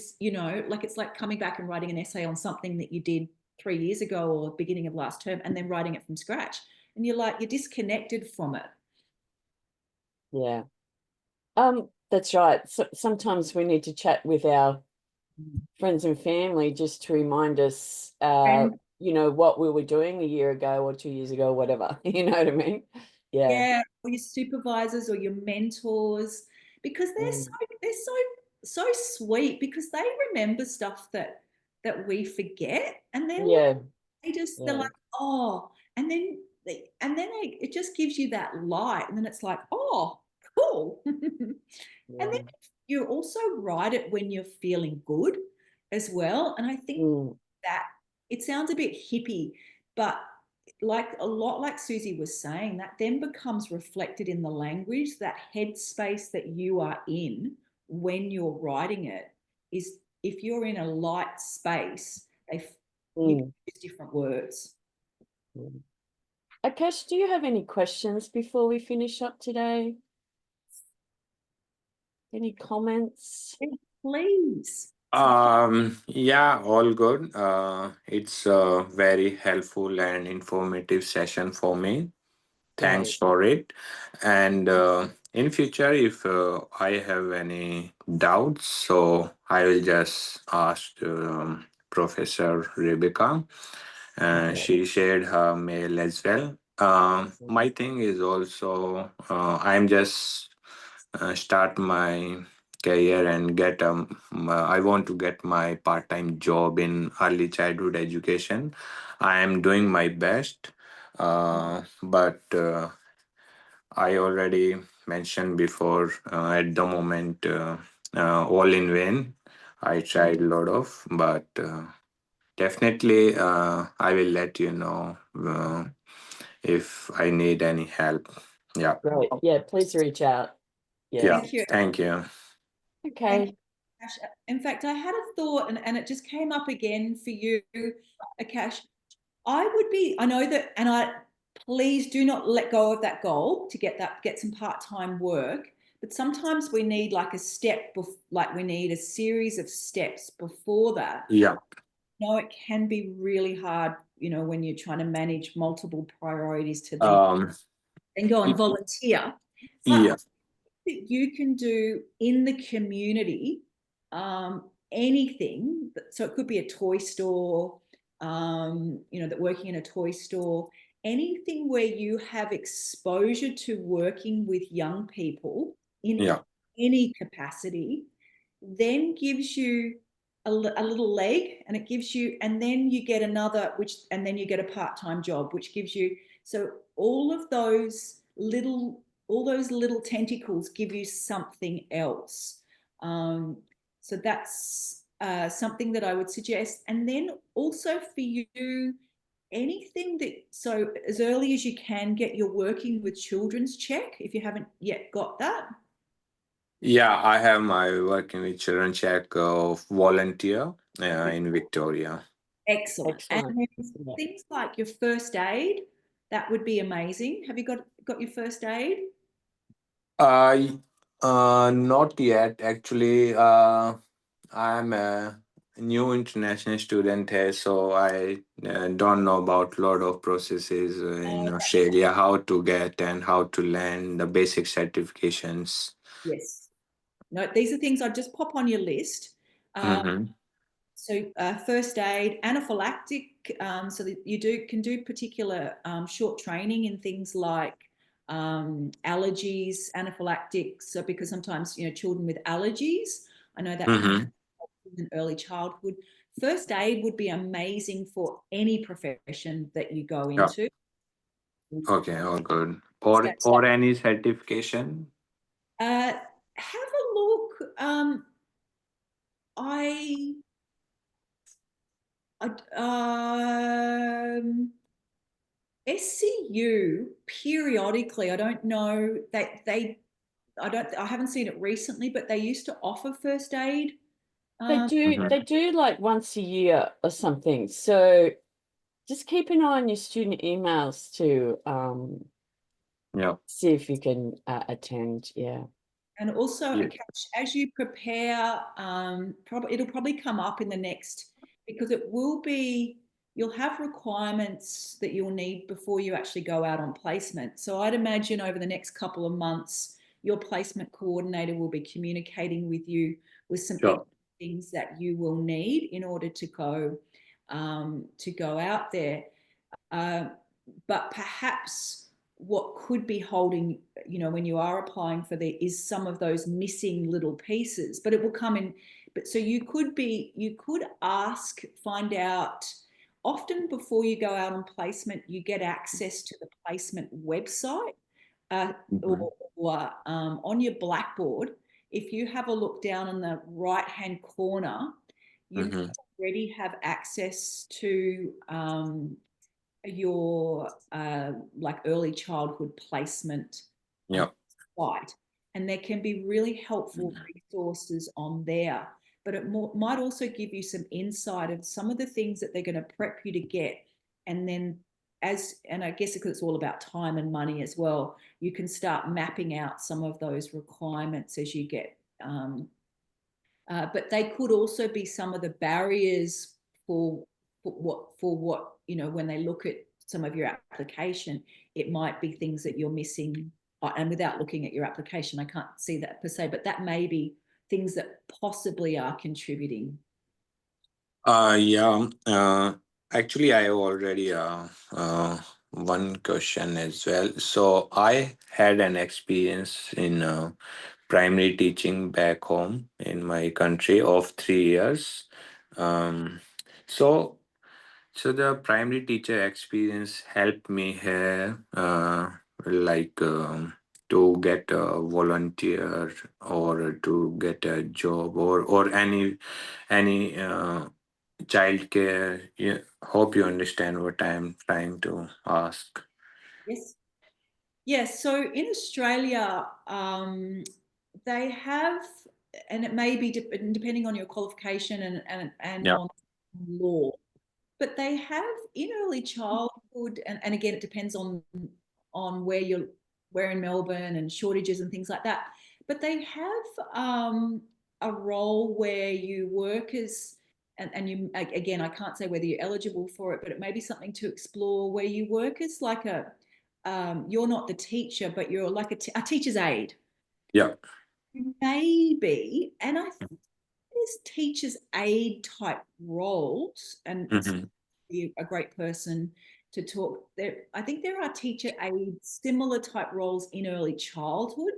like, it's like coming back and writing an essay on something that you did 3 years ago or beginning of last term, and then writing it from scratch, and you're disconnected from it. Yeah. That's right. So sometimes we need to chat with our friends and family just to remind us, what we were doing a year ago or 2 years ago, whatever. You know what I mean? Yeah. Or your supervisors or your mentors, because they're so sweet, because they remember stuff that we forget, and they're they're like, oh, and then it just gives you that light, and then it's like, oh, cool. And then you also write it when you're feeling good as well. And I think that it sounds a bit hippie, but a lot like Susie was saying, that then becomes reflected in the language. That headspace that you are in when you're writing it is, if you're in a light space, you use different words. Akash, do you have any questions before we finish up today? Any comments? Please. Yeah, all good. It's a very helpful and informative session for me. Thanks for it. And in future, if I have any doubts, so I will just ask Professor Rebecca. She shared her mail as well. My thing is also, I'm just start my career and get I want to get my part-time job in early childhood education. I am doing my best, but I already mentioned before, at the moment all in vain. I tried a lot of, but definitely I will let you know if I need any help. Yeah. Great. Yeah, please reach out. Yeah. Yeah. Thank you. Thank you. Okay. Akash. In fact, I had a thought, and it just came up again for you, Akash. I know that, and please do not let go of that goal to get some part-time work. But sometimes we need like a step, like we need a series of steps before that. Yeah. No, it can be really hard, when you're trying to manage multiple priorities to then go and volunteer. But Yeah. that you can do in the community, anything. So it could be a toy store, that working in a toy store, anything where you have exposure to working with young people in Yeah. any capacity, then gives you a little leg, and it gives you, and then you get and then you get a part-time job, which gives you, so all those little tentacles give you something else. So that's something that I would suggest. And then also for you, anything so as early as you can, get your working with children's check if you haven't yet got that. Yeah, I have my working with children check volunteer in Victoria. Excellent. Excellent. And then things like your first aid, that would be amazing. Have you got your first aid? Not yet. Actually, I'm a new international student here, so I don't know about a lot of processes in Australia, how to get and how to land the basic certifications. Yes. No, these are things I'd just pop on your list. Mm-hmm. So first aid, anaphylactic, so that you can do particular short training in things like allergies, anaphylactics. So because sometimes children with allergies, I know that can Mm-hmm. help in early childhood. First aid would be amazing for any profession that you go Yeah. into. Okay. All good. Or any certification. Have a look. I SCU periodically, I don't know that I haven't seen it recently, but they used to offer first aid. They do like once a year or something. So just keep an eye on your student emails to Yeah. see if you can attend. Yeah. And also, Yeah. as you prepare, it'll probably come up in the next, because you'll have requirements that you'll need before you actually go out on placement. So I'd imagine over the next couple of months, your placement coordinator will be communicating with you with some Sure. things that you will need in order to go out there. But perhaps what could be holding, when you are applying for there, is some of those missing little pieces, but it will come in. But so you could find out, often before you go out on placement, you get access to the placement website, or on your Blackboard. If you have a look down in the right-hand corner, you already have access to your like early childhood placement site, and there can be really helpful resources on there. But it might also give you some insight of some of the things that they're going to prep you to get, and then and I guess because it's all about time and money as well, you can start mapping out some of those requirements as you get. But they could also be some of the barriers for what when they look at some of your application, it might be things that you're missing. And without looking at your application, I can't see that per se, but that may be things that possibly are contributing. Yeah. Actually, I already one question as well. So I had an experience in primary teaching back home in my country of 3 years. Um, so the primary teacher experience helped me here, like to get a volunteer or to get a job or any childcare. Yeah, hope you understand what I'm trying to ask. Yes. Yes. So in Australia, they have, and it may be depending on your qualification and Yeah. on law, but they have in early childhood, and again, it depends on where in Melbourne and shortages and things like that. But they have a role where you work as, and you, again, I can't say whether you're eligible for it, but it may be something to explore where you work as like you're not the teacher, but you're like a teacher's aide. Yeah. Maybe, and I think there's teacher's aide type roles, and Mhm. be a great person to talk there. I think there are teacher aid similar type roles in early childhood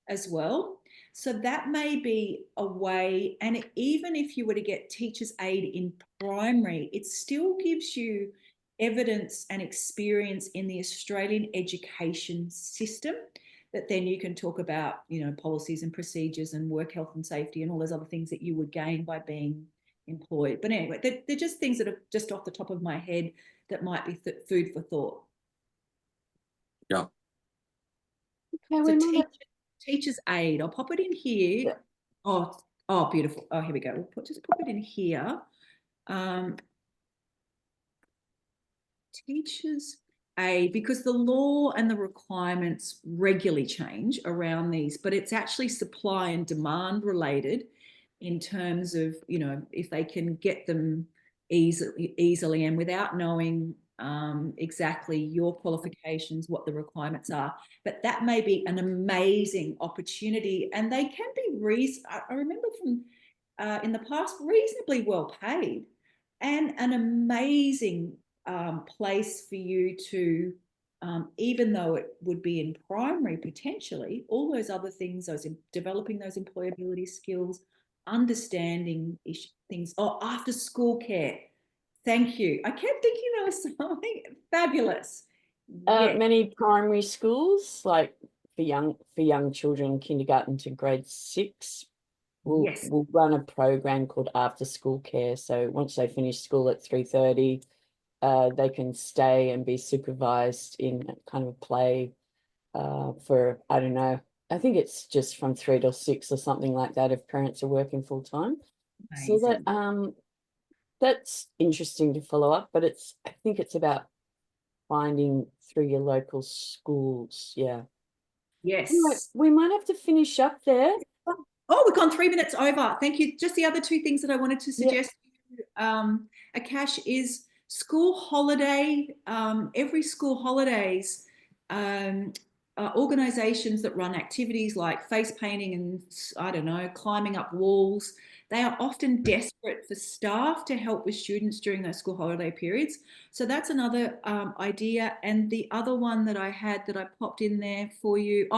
as well. So that may be a way, and even if you were to get teacher's aid in primary, it still gives you evidence and experience in the Australian education system that then you can talk about, policies and procedures and work health and safety and all those other things that you would gain by being employed. But anyway, they're just things that are just off the top of my head that might be food for thought. Yeah. Okay, So we might teacher's aid, I'll pop it in here. Yeah. Oh, beautiful. Oh, here we go. We'll just pop it in here. Teachers aid, because the law and the requirements regularly change around these, but it's actually supply and demand related in terms of, if they can get them easily and without knowing exactly your qualifications, what the requirements are. But that may be an amazing opportunity, and they can be I remember from in the past, reasonably well paid, and an amazing place for you to, even though it would be in primary potentially, all those other things, developing those employability skills, understanding things. Oh, after school care. Thank you. I kept thinking there was something fabulous. Yes. many primary schools, like for young children, kindergarten to grade 6, Yes. we'll run a program called After School Care. So once they finish school at 3:30, they can stay and be supervised in kind of a play for, I don't know, I think it's just from 3 till 6 or something like that if parents are working full time. So that's interesting to follow up, but I think it's about finding through your local schools. Yeah. Yes. Anyway, we might have to finish up there. Oh, we've gone 3 minutes over. Thank you. Just the other 2 things that I wanted to suggest, Akash, is school holiday. Every school holidays, organisations that run activities like face painting and, I don't know, climbing up walls, they are often desperate for staff to help with students during those school holiday periods. So that's another idea. And the other one that I had that I popped in there for you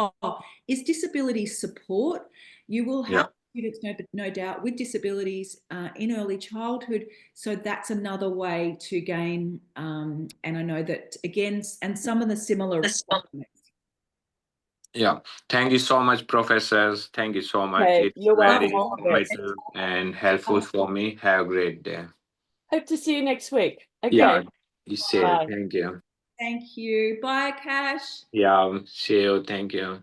is disability support. You will have students, no doubt, with disabilities in early childhood. So that's another way to gain. And I know that, again, and some of the similar requirements. Yeah. Thank you so much, professors. Thank you so much. Okay, It's you're very welcome. informative and helpful for me. Have a great day. Hope to see you next week. Okay. Yeah. You say Bye. thank you. Thank you. Bye, Cash. Yeah. See you. Thank you.